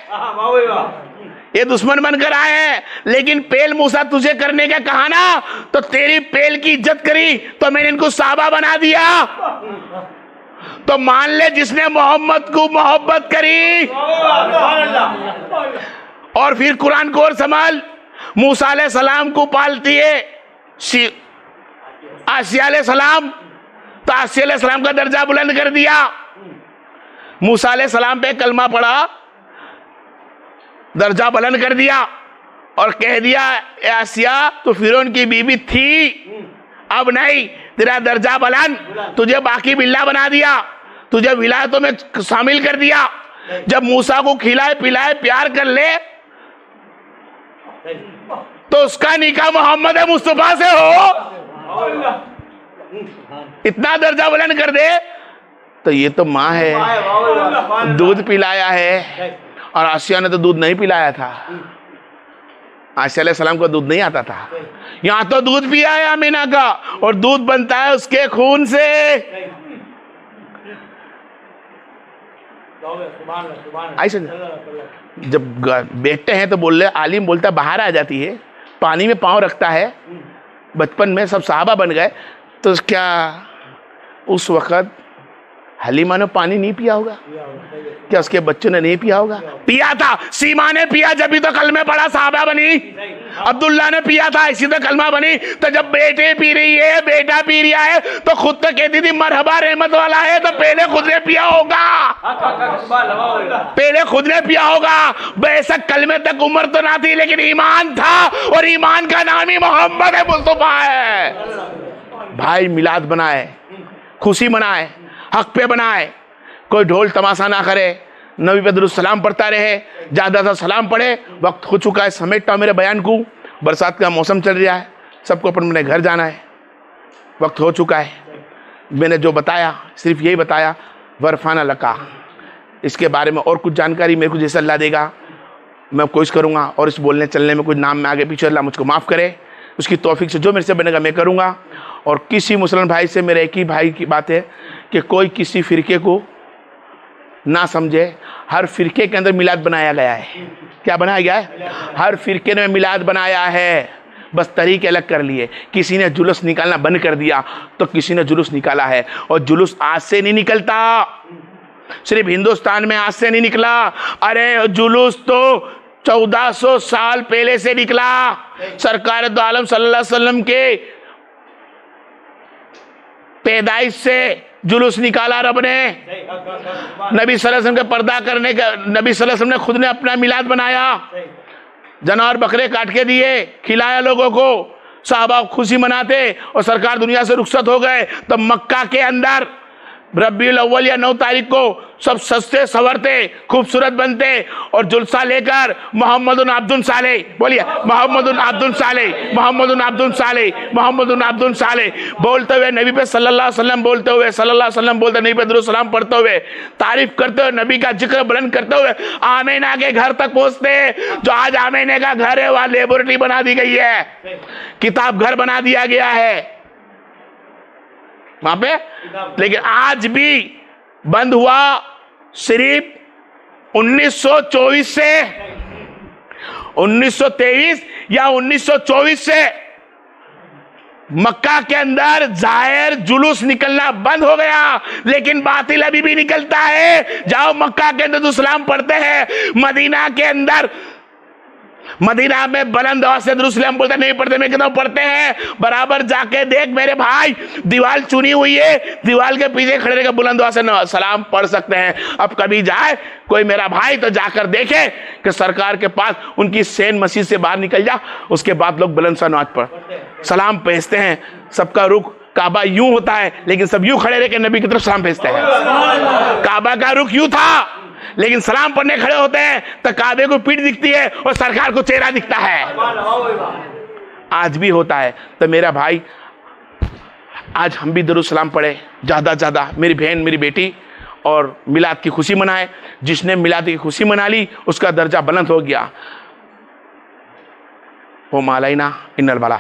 ये दुश्मन बनकर आए हैं, लेकिन पेल मूसा तुझे करने का कहा ना, तो तेरी पेल की इज्जत करी तो मैंने इनको साहबा बना दिया। तो मान ले जिसने मोहम्मद को मोहब्बत करी। और फिर कुरान को और संभाल, मूसा अलैहि सलाम को पालती है आसिया अलैहि सलाम, तो आसिया अलैहि सलाम का दर्जा बुलंद कर दिया। मूसा अलैहि सलाम पे कलमा पढ़ा, दर्जा बुलंद कर दिया और कह दिया आसिया तो फिरौन की बीवी थी, अब नहीं, तेरा दर्जा बुलंद, तुझे बाकी बिल्ला बना दिया, तुझे विलायतों में शामिल कर दिया। जब मूसा को खिलाए पिलाए प्यार कर ले तो उसका निकाह मोहम्मद मुस्तफा से हो, इतना दर्जा बुलंद कर दे। तो ये तो माँ है, दूध पिलाया है, और आसिया ने तो दूध नहीं पिलाया था। आसिया अलैहि सलाम को दूध नहीं आता था, यहाँ तो दूध पिया है आमीना का, और दूध बनता है उसके खून से। ऐसे जब बैठते हैं तो बोल रहे, आलिम बोलता है बाहर आ जाती है, पानी में पांव रखता है। बचपन में सब सहाबा बन गए, तो क्या उस वक्त हलीमा ने पानी नहीं पिया होगा? क्या उसके बच्चों ने नहीं पिया होगा? पिया था। सीमा ने पिया, जब भी तो कलमे पड़ा सहाबा बनी। अब्दुल्ला ने पिया था, इसी तो कलमा बनी। तो जब बेटे पी रही है, बेटा पी रहा है, तो खुद तो कहती थी मरहबा रहमत वाला है, तो पहले खुद ने पिया होगा, पहले खुद ने पिया होगा। बेशक कलमे तक उम्र तो ना थी, लेकिन ईमान था, और ईमान का नाम ही मोहम्मद मुस्तफा है। भाई मिलाद बनाए, खुशी मनाए, हक पे बनाए, कोई ढोल तमाशा ना करे, नबी पे दुरूद सलाम पढ़ता रहे, ज्यादा सलाम पढ़े। वक्त हो चुका है, समेटता मेरे बयान को, बरसात का मौसम चल रहा है, सबको अपने घर जाना है, वक्त हो चुका है। मैंने जो बताया सिर्फ यही बताया, वरफाना लका। इसके बारे में और कुछ जानकारी मेरे को जैसे अल्लाह देगा मैं कोशिश करूँगा, और इस बोलने चलने में कुछ नाम में आगे पीछे अल्लाह मुझको माफ़ करे, उसकी तौफीक से जो मेरे से बनेगा मैं करूँगा। और किसी मुसलमान भाई से मेरे एक ही भाई की बात है कि कोई किसी फ़िरके को ना समझे। हर फ़िरके के अंदर मिलाद बनाया गया है। क्या बनाया गया है? हर फ़िरके ने मिलाद बनाया है, बस तरीके अलग कर लिए। किसी ने जुलूस निकालना बंद कर दिया, तो किसी ने जुलूस निकाला है। और जुलूस आज से नहीं निकलता, सिर्फ हिंदुस्तान में आज से नहीं निकला। अरे जुलूस तो 1400 साल पहले से निकला। सरकार दो आलम सल्लल्लाहु अलैहि वसल्लम के पैदाइश से जुलूस निकाला रब ने। नबी सल्लल्लाहु अलैहि वसल्लम के पर्दा करने का, नबी सल्लल्लाहु अलैहि वसल्लम ने खुद ने अपना मिलाद बनाया, जानवर बकरे काट के दिए, खिलाया लोगों को, साहबा खुशी मनाते, और सरकार दुनिया से रुखसत हो गए। तो मक्का के अंदर रबीउल अव्वल या 9 तारीख को सब सस्ते सवरते, खूबसूरत बनते, और जुलसा लेकर मोहम्मदुन अब्दुल साले, बोलिए मोहम्मदुन अब्दुल साले, मोहम्मदुन अब्दुल साले, मोहम्मदुन अब्दुल साले बोलते हुए, नबी पे सल्लल्लाहु अलैहि वसल्लम बोलते हुए, सल्लल्लाहु अलैहि वसल्लम बोलते, नबी पे दुरूद सलाम पढ़ते हुए, तारीफ करते हुए, नबी का जिक्र बुलंद करते हुए आमीना के घर तक पहुंचते। जो आज आमीना का घर है वहां लेबोरेटरी बना दी गई है, किताब घर बना दिया गया है वहां पे। लेकिन आज भी बंद हुआ सिर्फ 1924 से, 1923 या 1924 से मक्का के अंदर जाहिर जुलूस निकलना बंद हो गया। लेकिन बातिल अभी भी निकलता है। जाओ मक्का के अंदर तो सलाम पढ़ते हैं, मदीना के अंदर, मदीना में बुलंद आवाज से दुरूद सलाम बोलते नहीं पढ़ते, मैं कहता हूं पढ़ते हैं। बराबर जाके देख मेरे भाई, दीवार चुनी हुई है, दीवार के पीछे खड़े रहकर बुलंद आवाज से सलाम पढ़ सकते हैं। अब कभी जाए कोई मेरा भाई तो जाकर देखे कि सरकार के पास उनकी सेन मस्जिद से बाहर निकल जा, उसके बाद लोग बुलंद सा नमाज पढ़ सलाम भेजते हैं। सबका रुख काबा यूं होता है, लेकिन सब यूं खड़े रह के नबी की तरफ सलाम भेजते हैं। काबा का रुख यूं था, लेकिन सलाम पढ़ने खड़े होते हैं तो काबे को पीठ दिखती है और सरकार को चेहरा दिखता है। आज भी होता है। तो मेरा भाई, आज हम भी दुरूद सलाम पढ़े ज़्यादा ज़्यादा, मेरी बहन मेरी बेटी, और मिलाद की खुशी मनाए। जिसने मिलाद की खुशी मना ली उसका दर्जा बुलंद हो गया। वो मालाइना इन्नल बला।